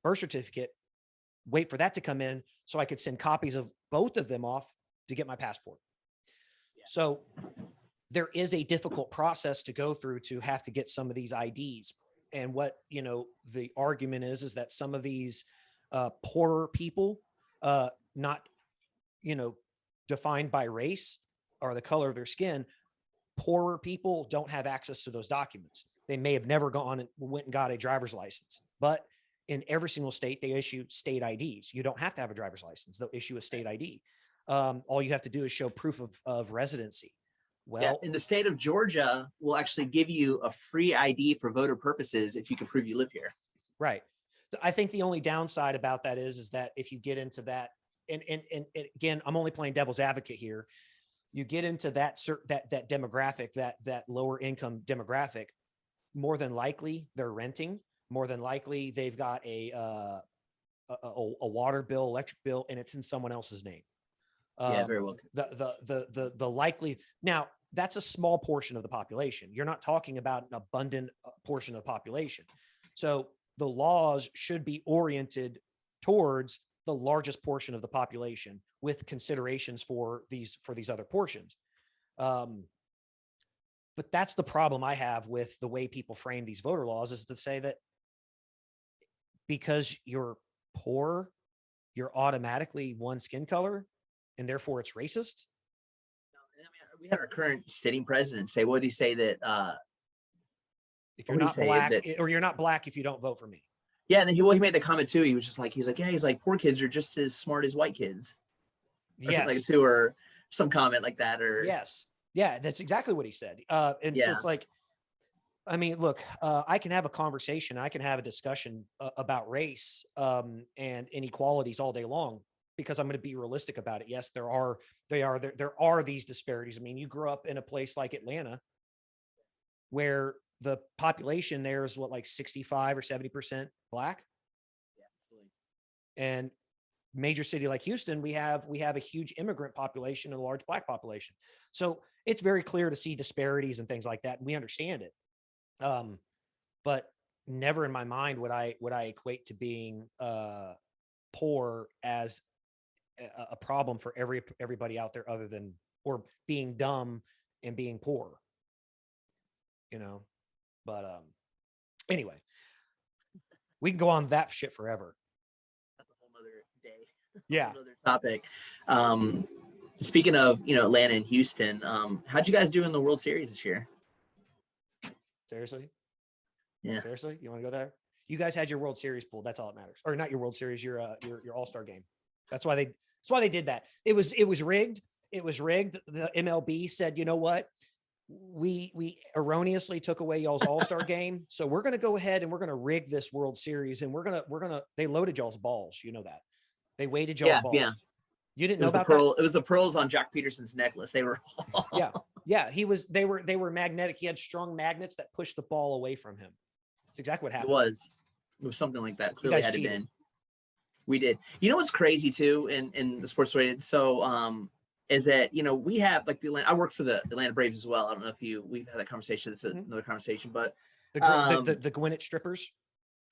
birth certificate, wait for that to come in so I could send copies of both of them off to get my passport. So there is a difficult process to go through to have to get some of these IDs. And what, the argument is that some of these poorer people, not, defined by race or the color of their skin, poorer people don't have access to those documents. They may have never went and got a driver's license, but in every single state, they issue state IDs. You don't have to have a driver's license. They'll issue a state ID. All you have to do is show proof of residency. Well, in the state of Georgia, will actually give you a free ID for voter purposes if you can prove you live here. Right. I think the only downside about that is that if you get into that, and again, I'm only playing devil's advocate here. You get into that demographic, that lower income demographic, more than likely they're renting. More than likely they've got a water bill, electric bill, and it's in someone else's name. Yeah, very well. The likely now that's a small portion of the population. You're not talking about an abundant portion of the population. So the laws should be oriented towards the largest portion of the population with considerations for these other portions. But that's the problem I have with the way people frame these voter laws, is to say that because you're poor, you're automatically one skin color, and therefore it's racist. We had our current sitting president say, what did he say that if you're not black, or you're not black if you don't vote for me? Yeah, and then he made the comment too. He was just like, he's like, poor kids are just as smart as white kids. Or yes. Like too, or some comment like that. Or yes, yeah, that's exactly what he said. So it's like, I mean, look, I can have a conversation, I can have a discussion about race and inequalities all day long, because I'm going to be realistic about it. Yes, there are these disparities. I mean, you grew up in a place like Atlanta where the population there is what, like 65 or 70% Black. Yeah, absolutely. And major city like Houston, we have a huge immigrant population and a large Black population. So it's very clear to see disparities and things like that. And we understand it. But never in my mind would I equate to being poor as a problem for everybody out there, other than, or being dumb and being poor, you know. But anyway, we can go on that shit forever. That's a whole other day. Yeah. Another topic. Speaking of, Atlanta and Houston, how'd you guys do in the World Series this year? Seriously? Yeah. Seriously? You want to go there? You guys had your World Series pool. That's all that matters. Or not your World Series, your All-Star game. That's why they did that. It was rigged. It was rigged. The MLB said, you know what? We erroneously took away y'all's All-Star game. So we're going to go ahead and we're going to rig this World Series, and they loaded y'all's balls. You know that. They weighted y'all's balls. Yeah. You didn't know about that? It was the pearls on Jack Peterson's necklace. They were Yeah. They were magnetic. He had strong magnets that pushed the ball away from him. That's exactly what happened. It was something like that. Clearly had cheated. it been. We did. You know what's crazy too in the sports rated? So is that, we have like I work for the Atlanta Braves as well. I don't know if we've had that conversation. It's another conversation, but The Gwinnett Strippers.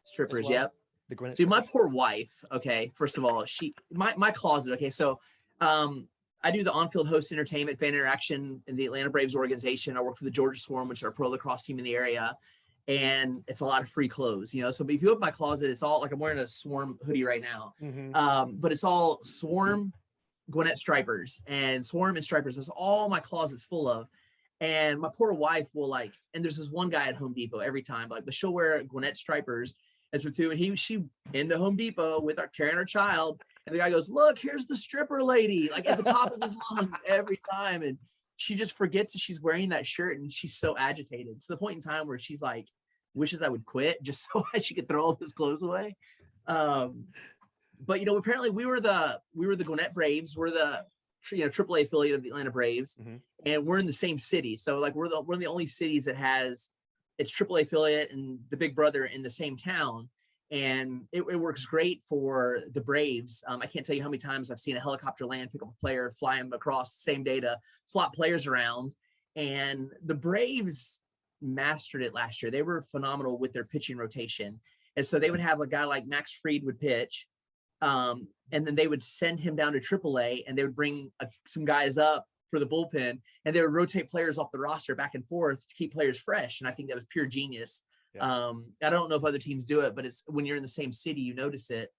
Strippers, well. yep. The Gwinnett Dude, my Strippers. poor wife. Okay, first of all, my closet. Okay, so I do the on-field host entertainment, fan interaction in the Atlanta Braves organization. I work for the Georgia Swarm, which are a pro lacrosse team in the area, and it's a lot of free clothes. So if you open my closet, it's all like I'm wearing a Swarm hoodie right now, but it's all Swarm, Gwinnett Stripers, and Swarm and Stripers. That's all my closet's full of. And my poor wife will and there's this one guy at Home Depot every time, but she'll wear Gwinnett Stripers as for two, and she into Home Depot with carrying her child, and the guy goes, "Look, here's the stripper lady," at the top of his lungs every time, and she just forgets that she's wearing that shirt, and she's so agitated to the point in time where she's like, wishes I would quit just so she could throw all those clothes away. But apparently we were the Gwinnett Braves. We're the AAA affiliate of the Atlanta Braves, and we're in the same city. So we're one of the only cities that has its AAA affiliate and the big brother in the same town. And it works great for the Braves. I can't tell you how many times I've seen a helicopter land, pick up a player, fly him across the same day to flop players around. And the Braves mastered it last year. They were phenomenal with their pitching rotation. And so they would have a guy like Max Fried would pitch, and then they would send him down to AAA, and they would bring some guys up for the bullpen, and they would rotate players off the roster back and forth to keep players fresh. And I think that was pure genius. Yeah. I don't know if other teams do it, but it's when you're in the same city, you notice it.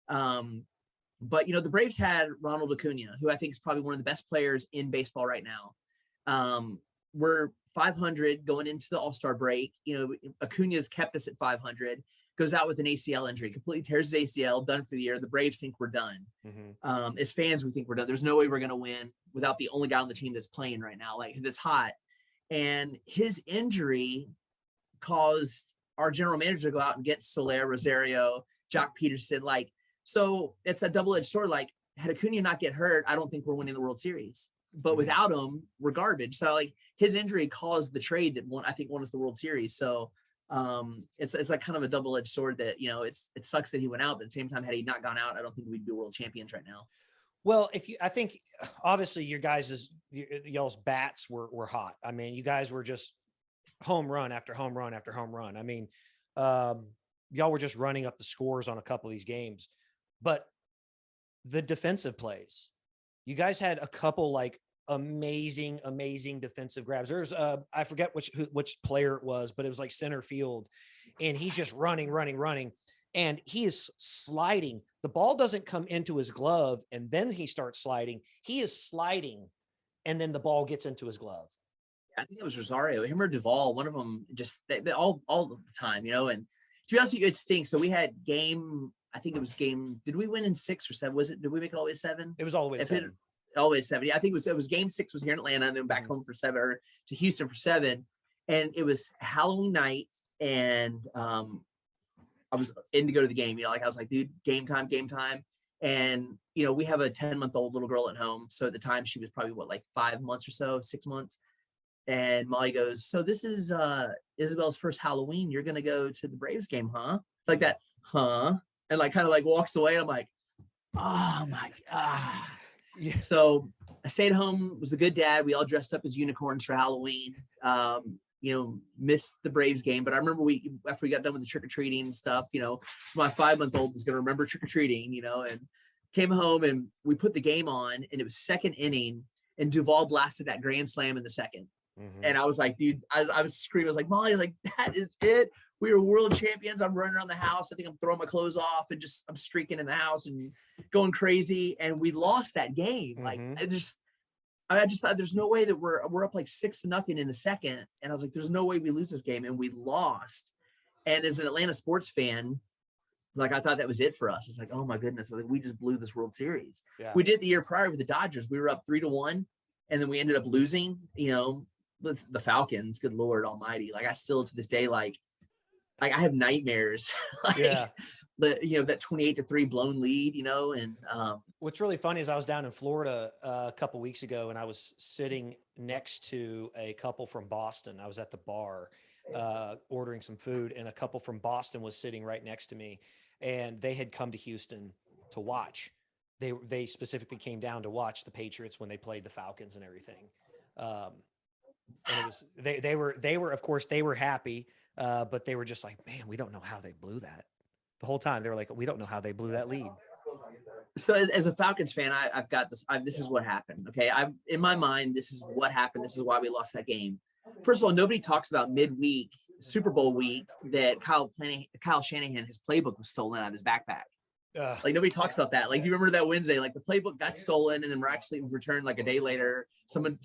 But the Braves had Ronald Acuna, who I think is probably one of the best players in baseball right now. We're 500 going into the All-Star break. Acuna's kept us at 500. Goes out with an ACL injury, completely tears his ACL, done for the year. The Braves think we're done. As fans, we think we're done. There's no way we're going to win without the only guy on the team that's playing right now, that's hot. And his injury caused our general manager to go out and get Soler, Rosario, Jock Peterson. So it's a double-edged sword. Had Acuna not get hurt, I don't think we're winning the World Series. But without him, we're garbage. So his injury caused the trade that won us the World Series. So it's kind of a double-edged sword that it sucks that he went out, but at the same time, had he not gone out, I don't think we'd be world champions right now. Well, I think obviously y'all's bats were hot. I mean, you guys were just home run after home run after home run. I mean, y'all were just running up the scores on a couple of these games, but the defensive plays, you guys had a couple amazing defensive grabs. There's I forget which player it was, but it was center field, and he's just running, and he is sliding. The ball doesn't come into his glove, and then he starts sliding. He is sliding, and then the ball gets into his glove. I think it was Rosario, him or Duvall, one of them, just they all the time, and to be honest with you, it stinks. So we had I think it was did we win in 6 or 7? Did we make it all the way 7? It was all the way to 7. Always 7. I think it was game 6 was here in Atlanta, and then back home for 7, or to Houston for 7. And it was Halloween night, and I was in to go to the game. I was like, dude, game time. And we have a 10-month-old little girl at home. So at the time she was probably 5 months or so, 6 months. And Molly goes, so this is Isabel's first Halloween. You're gonna go to the Braves game, huh? Like that, huh? And like kind of like walks away. I'm like, oh my God. Yeah. So I stayed home, was a good dad. We all dressed up as unicorns for Halloween. Missed the Braves game, but I remember after we got done with the trick-or-treating and stuff, my 5-month-old was going to remember trick-or-treating, and came home and we put the game on, and it was second inning, and Duvall blasted that grand slam in the second. Mhm. And I was like, dude, I was screaming. I was like, Molly, like, that is it. We were world champions. I'm running around the house. I think I'm throwing my clothes off and I'm streaking in the house and going crazy. And we lost that game. Like, Mhm. I just thought there's no way that we're up like 6-0 in the second. And I was like, there's no way we lose this game. And we lost. And as an Atlanta sports fan, like, I thought that was it for us. It's like, oh my goodness. Like, we just blew this World Series. Yeah. We did the year prior with the Dodgers. We were up 3-1. And then we ended up losing, the Falcons. Good Lord almighty. Like, I still to this day, like I have nightmares. Like, Yeah. that 28-3 blown lead, and What's really funny is I was down in Florida a couple weeks ago, and I was sitting next to a couple from Boston. I was at the bar ordering some food, and a couple from Boston was sitting right next to me, and they had come to Houston to watch. They specifically came down to watch the Patriots when they played the Falcons and everything. And it was they were of course they were happy, but they were just like, man, we don't know how they blew that. The whole time they were like, we don't know how they blew that lead. So as a Falcons fan, I've got this. This is what happened. Okay, in my mind, this is what happened. This is why we lost that game. First of all, nobody talks about midweek Super Bowl week that Kyle Shanahan, his playbook was stolen out of his backpack. Like, nobody talks about that. Like, you remember that Wednesday, like the playbook got stolen and then miraculously was returned like a day later. Someone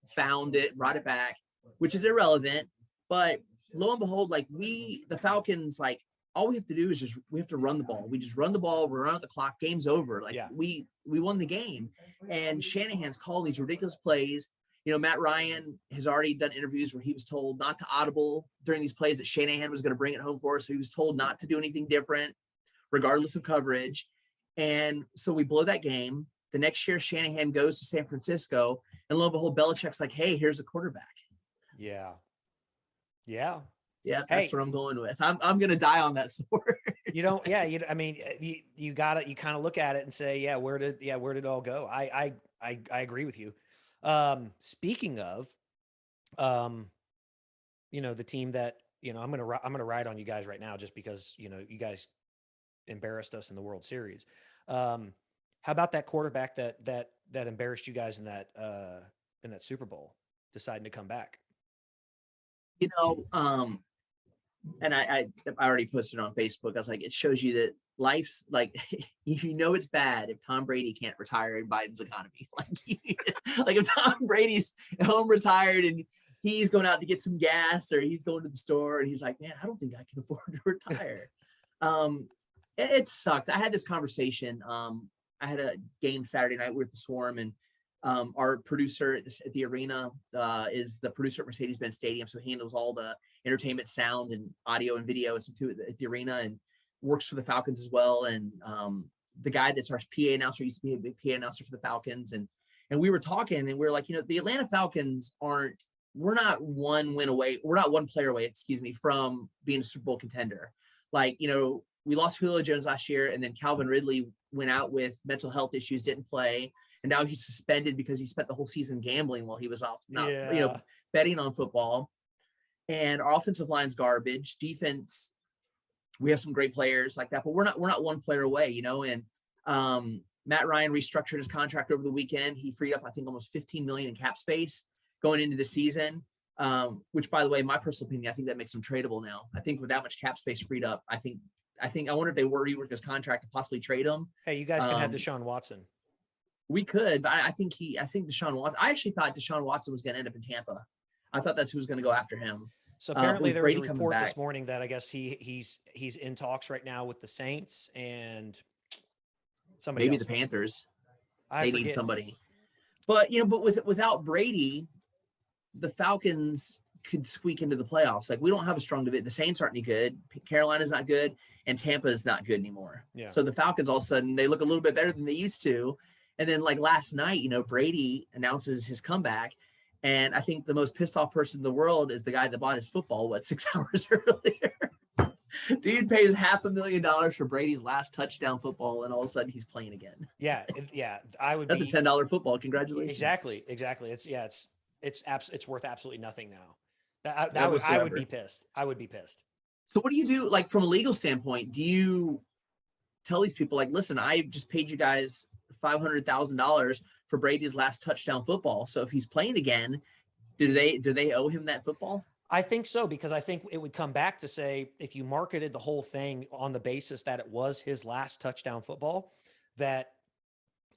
found it, brought it back, which is irrelevant. But lo and behold, like the Falcons, like all we have to do is we have to run the ball. We just run the ball. We run out the clock. Game's over. Like, yeah. we won the game. And Shanahan's calling these ridiculous plays. Matt Ryan has already done interviews where he was told not to audible during these plays, that Shanahan was going to bring it home for us. So he was told not to do anything different, regardless of coverage. And so we blow that game. The next year, Shanahan goes to San Francisco, and lo and behold, Belichick's like, hey, here's a quarterback. Yeah. Yeah. Yeah, that's what I'm going with. I'm going to die on that sword. You kind of look at it and say, yeah, where did it all go? I agree with you. Speaking of, the team that, I'm going to ride on you guys right now, just because, you guys embarrassed us in the World Series. How about that quarterback that embarrassed you guys in that Super Bowl, deciding to come back? And I already posted on Facebook. I was like, it shows you that life's like, it's bad if Tom Brady can't retire in Biden's economy. Like if Tom Brady's home retired and he's going out to get some gas, or he's going to the store and he's like, man, I don't think I can afford to retire. It sucked. I had this conversation. I had a game Saturday night with the Swarm, and our producer at the arena is the producer at Mercedes-Benz Stadium. So he handles all the entertainment, sound and audio and video and stuff at the arena, and works for the Falcons as well. And the guy that's our PA announcer used to be a big PA announcer for the Falcons. And we were talking, and we were like, the Atlanta Falcons we're not one player away, from being a Super Bowl contender. Like, we lost Julio Jones last year, and then Calvin Ridley went out with mental health issues, didn't play. And now he's suspended because he spent the whole season gambling while he was off, betting on football. And our offensive line's garbage. Defense, we have some great players like that, but we're not one player away, And Matt Ryan restructured his contract over the weekend. He freed up, I think, almost $15 million in cap space going into the season. Which, by the way, my personal opinion, I think that makes him tradable now. I think with that much cap space freed up, I wonder if they rework his contract to possibly trade him. Hey, you guys can have Deshaun Watson. We could, but I think Deshaun Watson. I actually thought Deshaun Watson was going to end up in Tampa. I thought that's who was going to go after him. So apparently there was a report this morning that I guess he's in talks right now with the Saints and somebody maybe else. The Panthers. They need somebody. But without Brady, the Falcons could squeak into the playoffs. Like, we don't have a strong division. The Saints aren't any good. Carolina's not good, and Tampa is not good anymore. Yeah. So the Falcons, all of a sudden, they look a little bit better than they used to. And then, like last night, Brady announces his comeback, And I think the most pissed off person in the world is the guy that bought his football, 6 hours earlier. Dude pays $500,000 for Brady's last touchdown football, and all of a sudden he's playing again. Yeah. I would That's a $10 football. Congratulations. Exactly. It's worth absolutely nothing now. I would be pissed. I would be pissed. So what do you do, like, from a legal standpoint? Do you tell these people, like, listen, I just paid you guys $500,000 for Brady's last touchdown football. So if he's playing again, do they owe him that football? I think so, because I think it would come back to say, if you marketed the whole thing on the basis that it was his last touchdown football, that,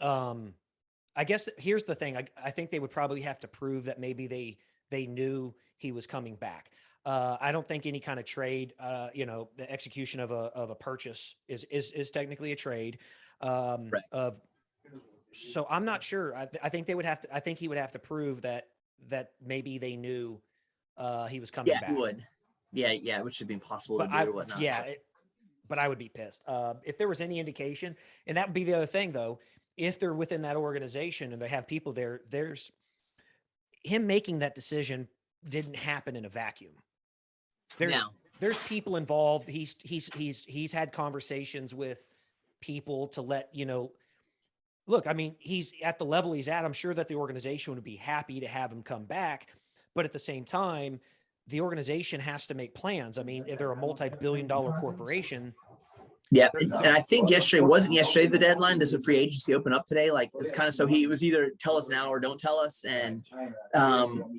I guess here's the thing. I think they would probably have to prove that maybe they knew he was coming back. I don't think any kind of trade, the execution of a purchase is technically a trade. Right. So I'm not sure. I think he would have to prove that maybe they knew he was coming back. Yeah, he would. Yeah, which should be impossible to do or whatnot. Yeah, but I would be pissed. If there was any indication, and that would be the other thing, though, if they're within that organization and they have people there, there's him making that decision didn't happen in a vacuum. There's people involved. He's had conversations with people to let, look, I mean, he's at the level he's at. I'm sure that the organization would be happy to have him come back. But at the same time, the organization has to make plans. I mean, they're a multi-billion-dollar corporation. Yeah. And I think wasn't yesterday the deadline? Does the free agency open up today? Like, it's kind of, so he was either tell us now or don't tell us. And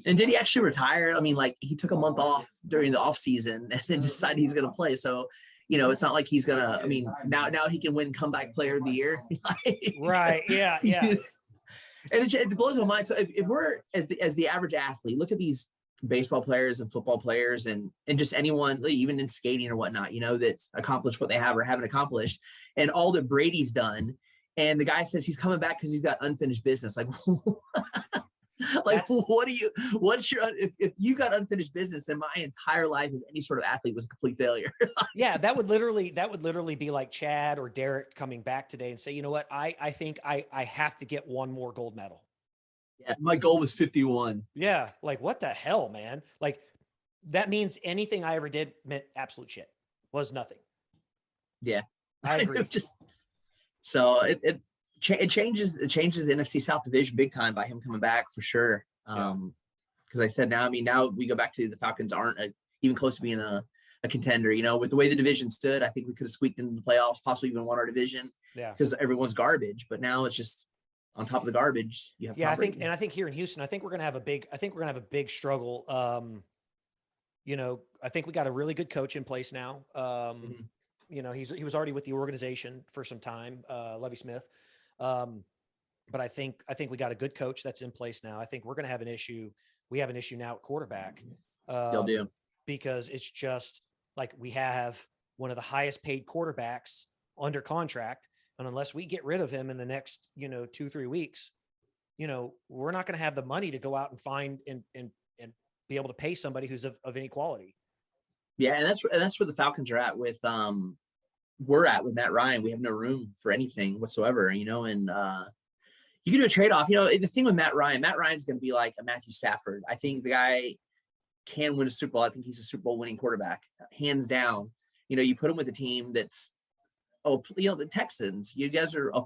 did he actually retire? I mean, like, he took a month off during the off season and then decided he's going to play. So, it's not like he's going to, I mean, now he can win comeback player of the year. Right. Yeah. Yeah. And it blows my mind. So if we're as the average athlete, look at these baseball players and football players and just anyone, even in skating or whatnot, that's accomplished what they have or haven't accomplished, and all that Brady's done. And the guy says he's coming back because he's got unfinished business. Like, if you got unfinished business, then my entire life as any sort of athlete was a complete failure. Yeah, that would literally be like Chad or Derek coming back today and say, you know what, I think I have to get one more gold medal. Yeah, my goal was 51. Yeah, like, what the hell, man? Like, that means anything I ever did meant absolute shit. Was nothing. Yeah, I agree. So it changes the NFC South division big time by him coming back for sure. Because I said now we go back to the Falcons aren't even close to being a contender. With the way the division stood, I think we could have squeaked into the playoffs, possibly even won our division. Yeah, because everyone's garbage. But now it's just on top of the garbage. You have I think here in Houston, I think we're gonna have a big struggle. I think we got a really good coach in place now. He was already with the organization for some time, Lovie Smith. But I think we got a good coach that's in place now. I think we're going to have an issue. We have an issue now at quarterback. They'll do. Because it's just like we have one of the highest paid quarterbacks under contract. And unless we get rid of him in the next, 2-3 weeks, we're not going to have the money to go out and find and be able to pay somebody who's of any quality. Yeah. And that's where the Falcons are at with, we're at with Matt Ryan. We have no room for anything whatsoever, and you can do a trade-off. The thing with Matt Ryan's going to be like a Matthew Stafford. I think the guy can win a Super Bowl. I think he's a Super Bowl winning quarterback, hands down. You put him with a team that's, the Texans, you guys are a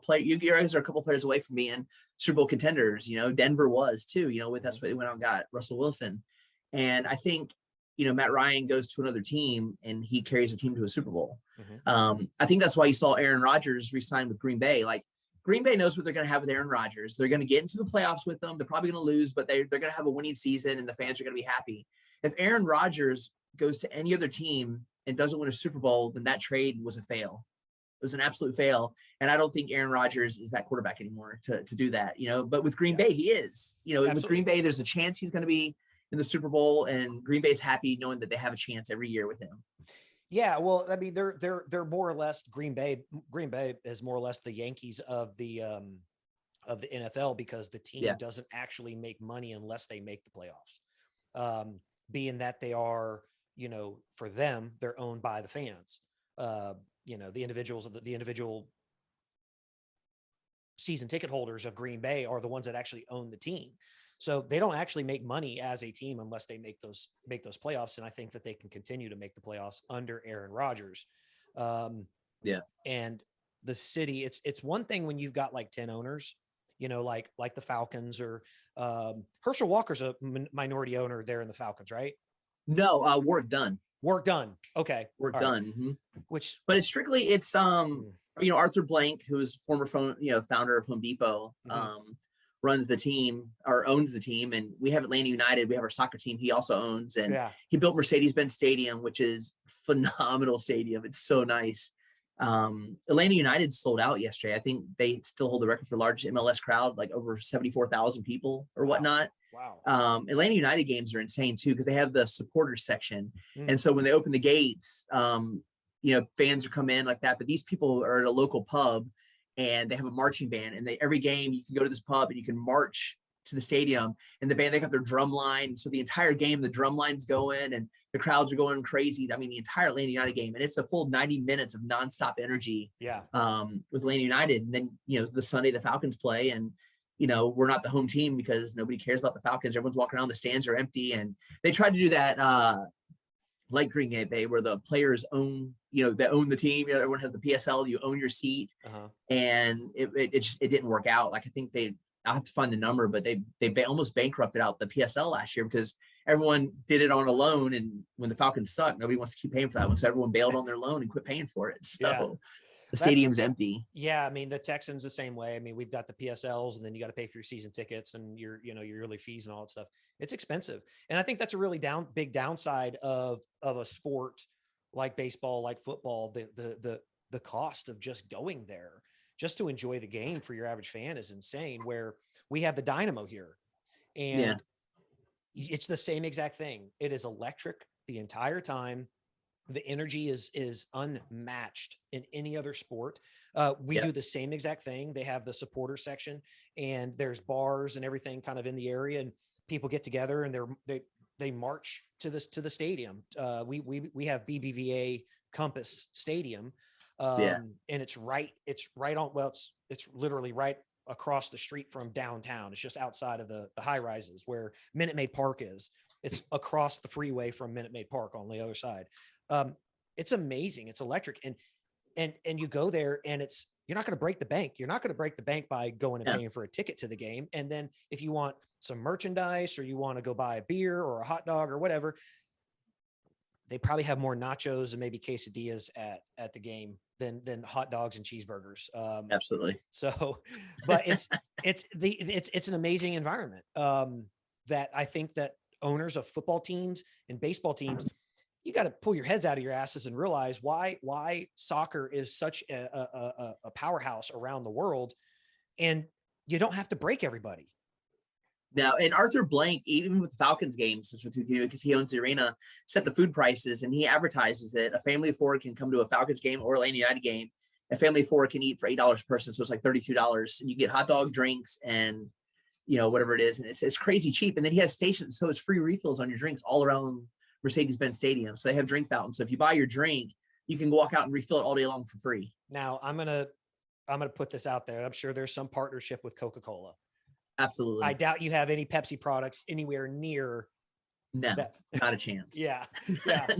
couple players away from being Super Bowl contenders. Denver was too, that's what they went out and got Russell Wilson. And I think, Matt Ryan goes to another team and he carries a team to a Super Bowl. Mm-hmm. I think that's why you saw Aaron Rodgers re-sign with Green Bay. Like, Green Bay knows what they're going to have with Aaron Rodgers. They're going to get into the playoffs with them. They're probably going to lose, but they're going to have a winning season and the fans are going to be happy. If Aaron Rodgers goes to any other team and doesn't win a Super Bowl, then that trade was a fail. It was an absolute fail. And I don't think Aaron Rodgers is that quarterback anymore to do that, but with Green Bay, he is, Absolutely. With Green Bay, there's a chance he's going to be in the Super Bowl, and Green Bay's happy knowing that they have a chance every year with him. Yeah, well, I mean, they're more or less Green Bay is more or less the Yankees of the NFL, because the team doesn't actually make money unless they make the playoffs. Being that they are, for them, they're owned by the fans. The individuals of the individual season ticket holders of Green Bay are the ones that actually own the team. So they don't actually make money as a team unless they make those playoffs. And I think that they can continue to make the playoffs under Aaron Rodgers. And the city, it's one thing when you've got like 10 owners, you know, like the Falcons, or Herschel Walker's a minority owner there in the Falcons, right? No, work done. Work done. Okay. Work All done. right. Mhm. But it's strictly, it's, you know, Arthur Blank, who is former founder of Home Depot, runs the team or owns the team. And we have Atlanta United. We have our soccer team. He also owns, and he built Mercedes-Benz Stadium, which is phenomenal stadium. It's so nice. Atlanta United sold out yesterday. I think they still hold the record for largest MLS crowd, like over 74,000 people or whatnot. Wow. Atlanta United games are insane too, because they have the supporters section. And so when they open the gates, you know, fans are come in like that, but these people are at a local pub and they have a marching band, and every game you can go to this pub and you can march to the stadium, and the band, they got their drum line. So the entire game, the drum line's going and the crowds are going crazy. I mean, the entire Atlanta United game, and it's a full 90 minutes of nonstop energy. With Atlanta United. And then, you know, the Sunday the Falcons play, and, you know, we're not the home team because nobody cares about the Falcons. Everyone's walking around, the stands are empty. And they tried to do that, like Green Bay, where the players own, you know, they own the team. You know, everyone has the PSL, you own your seat. And it didn't work out. Like, I think I'll have to find the number, but they almost bankrupted out the PSL last year because everyone did it on a loan. And when the Falcons suck, nobody wants to keep paying for that one. So everyone bailed on their loan and quit paying for it. So the stadium's empty. Yeah. I mean, the Texans the same way. I mean, we've got the PSLs, and then you got to pay for your season tickets and your yearly fees and all that stuff. It's expensive. And I think that's a really big downside of a sport like baseball, like football. The cost of just going there just to enjoy the game for your average fan is insane, where we have the Dynamo here, and it's the same exact thing. It is electric the entire time. The energy is unmatched in any other sport. We do the same exact thing. They have the supporter section, and there's bars and everything kind of in the area, and people get together and they march to the stadium. We have BBVA Compass Stadium. And it's right on, well, it's literally right across the street from downtown. It's just outside of the high rises where Minute Maid Park is. It's across the freeway from Minute Maid Park on the other side. It's amazing. It's electric. And you go there, and you're not going to break the bank. You're not going to break the bank by going and paying for a ticket to the game. And then if you want some merchandise, or you want to go buy a beer or a hot dog or whatever, they probably have more nachos and maybe quesadillas at the game than hot dogs and cheeseburgers. Absolutely. So, but it's an amazing environment that I think that owners of football teams and baseball teams, you got to pull your heads out of your asses and realize why soccer is such a powerhouse around the world, and you don't have to break everybody. Now, and Arthur Blank, even with Falcons games, this is what we do, because he owns the arena, set the food prices, and he advertises that a family of four can come to a Falcons game or Atlanta United game. A family of four can eat for $8 per person, so it's like $32, and you get hot dog, drinks, and, you know, whatever it is, and it's crazy cheap. And then he has stations, so it's free refills on your drinks all around Mercedes-Benz Stadium. So they have drink fountains. So if you buy your drink, you can walk out and refill it all day long for free. Now, I'm gonna put this out there. I'm sure there's some partnership with Coca-Cola. Absolutely. I doubt you have any Pepsi products anywhere near. No, not a chance. Yeah.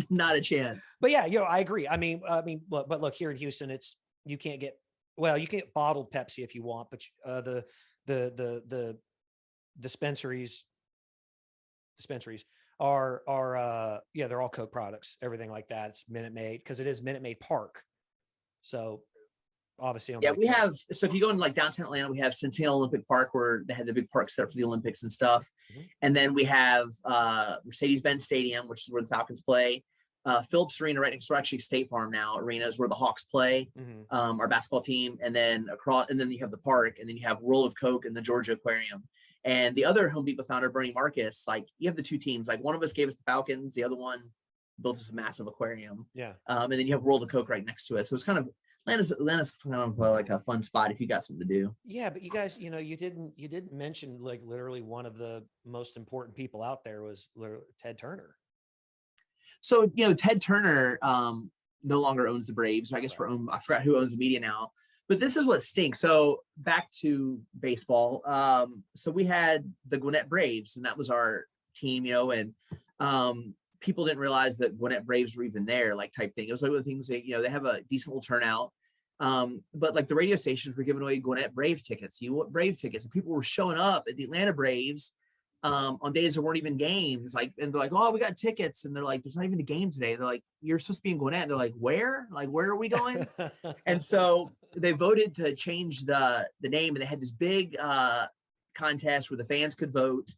Not a chance. But yeah, I agree. I mean, but look, here in Houston, you can get bottled Pepsi if you want, but the dispensaries are they're all Coke products, everything like that. It's Minute Maid, because it is Minute Maid Park. So obviously, we have, so if you go in like downtown Atlanta, we have Centennial Olympic Park, where they had the big park set up for the Olympics and stuff. And then we have Mercedes-Benz Stadium, which is where the Falcons play. Phillips Arena right next door, actually State Farm now arena, is where the Hawks play, our basketball team. And then you have the park, and then you have World of Coke and the Georgia Aquarium. And the other Home Depot founder, Bernie Marcus, like, you have the two teams. Like, one of us gave us the Falcons, the other one built us a massive aquarium. And then you have World of Coke right next to it. So it's kind of, Atlanta's kind of like a fun spot if you got something to do. Yeah, but you guys, you didn't mention, like, literally one of the most important people out there was Ted Turner. So, Ted Turner no longer owns the Braves. I guess I forgot who owns the media now. But this is what stinks. So back to baseball. So we had the Gwinnett Braves, and that was our team, you know, and people didn't realize that Gwinnett Braves were even there, like type thing. It was like one of the things that, you know, they have a decent little turnout. But like the radio stations were giving away Gwinnett Braves tickets, you want Braves tickets, and people were showing up at the Atlanta Braves on days there weren't even games, like, and they're like, oh, we got tickets, and they're like, there's not even a game today. They're like, you're supposed to be in Gwinnett. And they're like, where are we going? And so they voted to change the name, and they had this big contest where the fans could vote.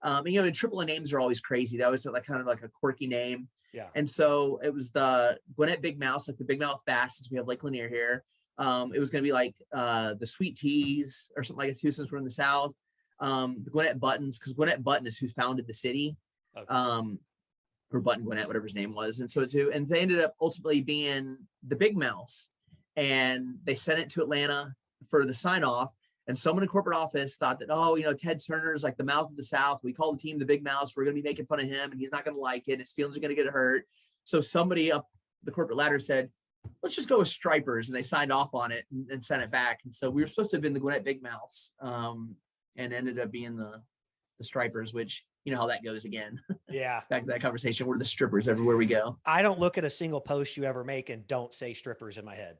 And, you know, and AAA names are always crazy. That was like kind of like a quirky name. Yeah. And so it was the Gwinnett Big Mouse, like the Big Mouth Bass, since we have Lake Lanier here. It was going to be like the Sweet Teas or something like that too, since we're in the South. The Gwinnett Buttons, because Gwinnett Button is who founded the city. Okay. Or Button Gwinnett, whatever his name was. And so too, and they ended up ultimately being the Big Mouse. And they sent it to Atlanta for the sign off. And someone in corporate office thought that, oh, you know, Ted Turner's like the mouth of the South. We call the team the Big Mouse. We're going to be making fun of him, and he's not going to like it. His feelings are going to get hurt. So somebody up the corporate ladder said, let's just go with Stripers. And they signed off on it and sent it back. And so we were supposed to have been the Gwinnett Big Mouse, and ended up being the Stripers, which, you know how that goes again. Yeah. Back to that conversation. We're the strippers everywhere we go. I don't look at a single post you ever make and don't say strippers in my head.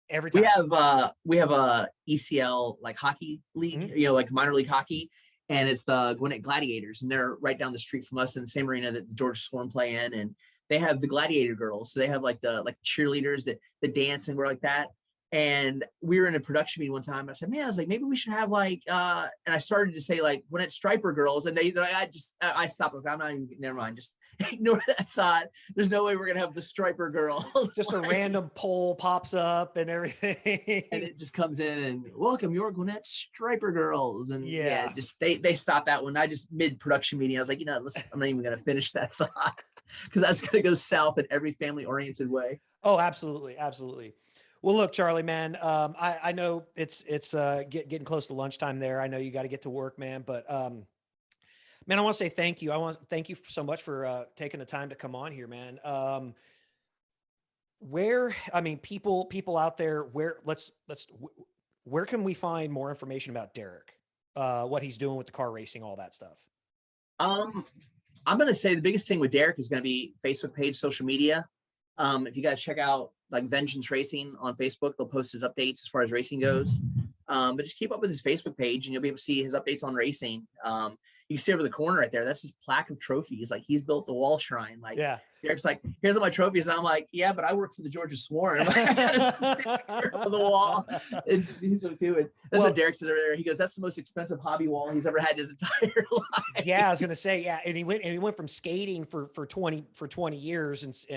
Every time. We have a ECL like hockey league, you know, like minor league hockey, and it's the Gwinnett Gladiators, and they're right down the street from us in the same arena that the Georgia Swarm play in, and they have the Gladiator girls, so they have like the cheerleaders that dance and we're like that. And we were in a production meeting one time. I said, man, I was like, maybe we should have like, and I started to say like Gwinnett Striper girls, and I stopped. I was like, I'm not even, never mind, just ignore that thought. There's no way we're gonna have the Striper girls. Just a random poll pops up and everything, and it just comes in and welcome your Gwinnett Striper girls. And yeah, just they stopped that one. I just mid production meeting, I was like, you know, I'm not even gonna finish that thought because that's gonna go south in every family oriented way. Oh, absolutely, absolutely. Well, look, Charlie, man, I know it's getting close to lunchtime there. I know you got to get to work, man, but man, I want to say thank you. I want to thank you so much for taking the time to come on here, man. People out there, where can we find more information about Derek? What he's doing with the car racing, all that stuff. I'm going to say the biggest thing with Derek is going to be Facebook page, social media. If you guys check out like Vengeance Racing on Facebook, they'll post his updates as far as racing goes. But just keep up with his Facebook page and you'll be able to see his updates on racing. You can see over the corner right there, that's his plaque of trophies. Like he's built the wall shrine. Like yeah. Derek's like, here's all my trophies. And I'm like, yeah, but I work for the Georgia Swarm. I gotta stick on the wall. And he's so too. And that's what Derek says over there. He goes, that's the most expensive hobby wall he's ever had in his entire life. Yeah, I was gonna say, yeah. And he went from skating for 20 years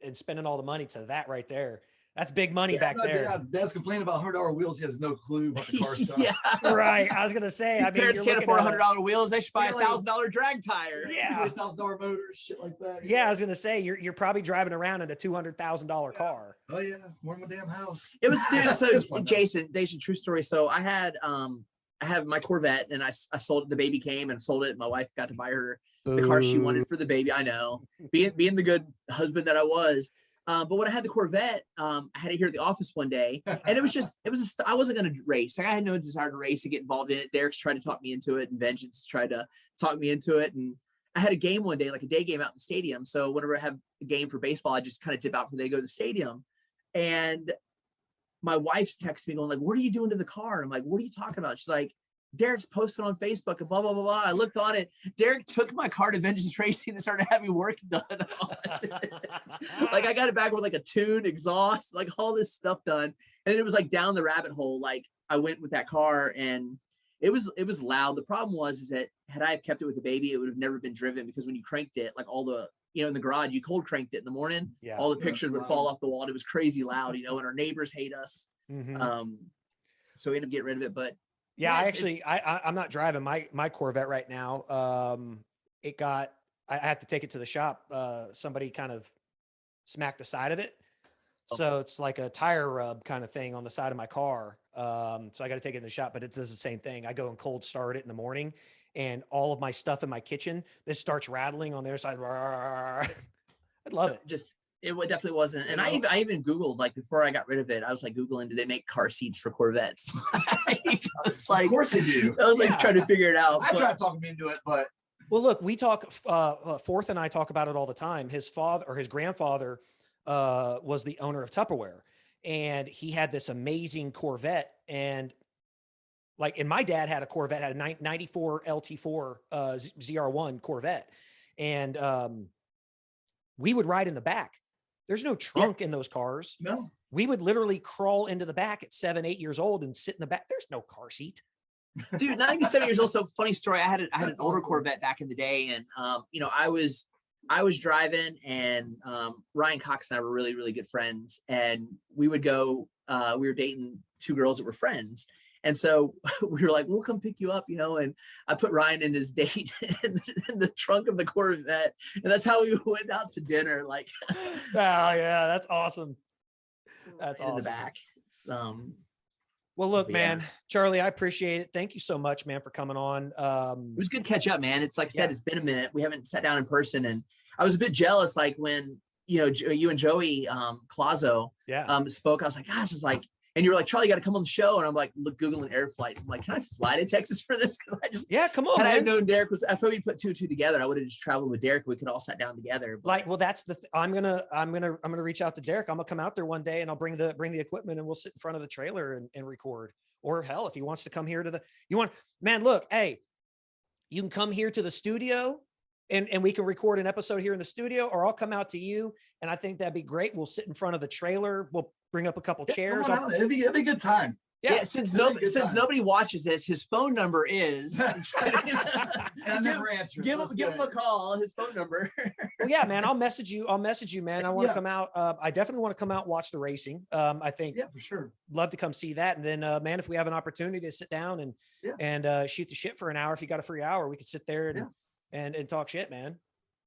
and spending all the money to that right there. That's big money back there. Yeah, Dad's complaining about $100 wheels. He has no clue about the car stuff. Yeah, right. I was gonna say, I mean, parents can't afford $100 wheels. They should buy a $1,000 drag tire. Yeah, $1,000 motors, shit like that. Yeah, I was gonna say you're probably driving around in a $200,000 car. Oh yeah, more than my damn house. It was so Jason, true story. So I have my Corvette, and I sold it. The baby came and sold it. My wife got to buy her the car she wanted for the baby. I know, being the good husband that I was. But when I had the Corvette, I had it here at the office one day, and I wasn't going to race. Like, I had no desire to race and get involved in it. Derek's tried to talk me into it, and Vengeance tried to talk me into it. And I had a game one day, like a day game out in the stadium. So whenever I have a game for baseball, I just kind of dip out for the day, go to the stadium. And my wife's texting me going like, what are you doing to the car? And I'm like, what are you talking about? She's like, Derek's posted on Facebook and blah, blah, blah, blah. I looked on it. Derek took my car to Vengeance Racing and started having work done on it. Like I got it back with like a tune, exhaust, like all this stuff done. And it was like down the rabbit hole. Like I went with that car and it was loud. The problem is that had I have kept it with the baby, it would have never been driven because when you cranked it, like all the, in the garage, you cold cranked it in the morning. Yeah, all the pictures would fall off the wall. It was crazy loud, and our neighbors hate us. Mm-hmm. So we ended up getting rid of it, but yeah, I'm not driving my Corvette right now. I had to take it to the shop. Somebody kind of smacked the side of it. So it's like a tire rub kind of thing on the side of my car. So I got to take it in the shop, but it does the same thing. I go and cold start it in the morning and all of my stuff in my kitchen, this starts rattling on their side. I love it. Just definitely wasn't. And I even Googled, like, before I got rid of it, I was like Googling, do they make car seats for Corvettes? It's like, Of course they do. I was like trying to figure it out. I tried talking him into it, but Well, look, we talk, Forth and I talk about it all the time. His father or his grandfather was the owner of Tupperware, and he had this amazing Corvette. And my dad had a Corvette, had a 94 LT4 ZR1 Corvette. And we would ride in the back. There's no trunk in those cars. no. We would literally crawl into the back at 7, 8 years old and sit in the back. There's no car seat. Dude, 97 years old. So funny story. I had an That's older awesome. Corvette back in the day, and I was driving, and Ryan Cox and I were really, really good friends, and we would go. We were dating two girls that were friends, and so we were like, "We'll come pick you up," and I put Ryan and his date in the trunk of the Corvette, and that's how we went out to dinner. Like, Oh yeah, that's awesome. That's in the awesome. back. Well, look, But yeah. man, Charlie, I appreciate it. Thank you so much, man, for coming on. It was good to catch up, man. It's like I said, Yeah. it's been a minute. We haven't sat down in person, and I was a bit jealous, like when you and Joey Clazo Yeah. spoke. I was like, gosh, it's like, and you were like, Charlie, you got to come on the show, and I'm like, look, googling air flights. I'm like, can I fly to Texas for this? Because I just, Yeah, come on, had I man. known Derek was, I thought we'd put two and two together. I would have just traveled with Derek. We could all sat down together. But Well, that's I'm gonna reach out to Derek. I'm gonna come out there one day and I'll bring the equipment and we'll sit in front of the trailer and record. Or hell, if he wants to come here man, look, hey, you can come here to the studio and we can record an episode here in the studio, or I'll come out to you. And I think that'd be great. We'll sit in front of the trailer. We'll bring up a couple chairs. Come on out. It'd be a good time. yeah, since it'll be a good since time. nobody watches this, his phone number is. And I never answer. Give him a call. His phone number. Well, yeah, man, I'll message you, man. I want to Yeah. come out. I definitely want to come out and watch the racing. I think Yeah, for sure. love to come see that. And then, man, if we have an opportunity to sit down and shoot the shit for an hour, if you got a free hour, we could sit there and talk shit, man.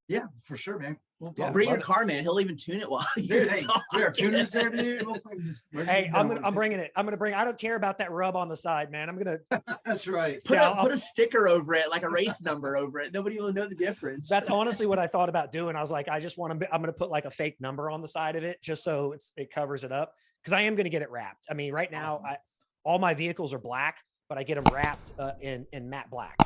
Yeah, for sure, man. Yeah. Bring your love it. car, man. He'll even tune it while Dude, you're hey, talking. we are tuners there, dude. We'll fucking just- Hey, I'm bringing it. I don't care about that rub on the side, man. I'm gonna. That's right. Put Yeah, put a sticker over it, like a race number over it. Nobody will know the difference. That's honestly what I thought about doing. I was like, I just want to. I'm gonna put like a fake number on the side of it, just so it covers it up. Because I am gonna get it wrapped. I mean, right now, Awesome. all my vehicles are black, but I get them wrapped in matte black.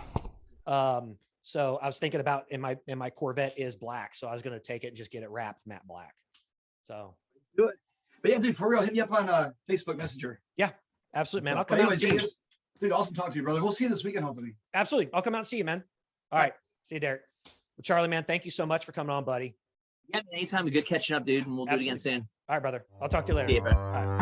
So I was thinking about in my Corvette is black, so I was gonna take it and just get it wrapped matte black. So But yeah, dude, for real, hit me up on Facebook Messenger. absolutely, man. I'll But come out and anyways, see you. dude, awesome talking to you, brother. We'll see you this weekend, hopefully. Absolutely, I'll come out and see you, man. All right, see you, Derek. Well, Charlie, man, thank you so much for coming on, buddy. Yeah, man, anytime. Good catching up, dude, and we'll do it again soon. All right, brother. I'll talk to you later. See you, bro. All right.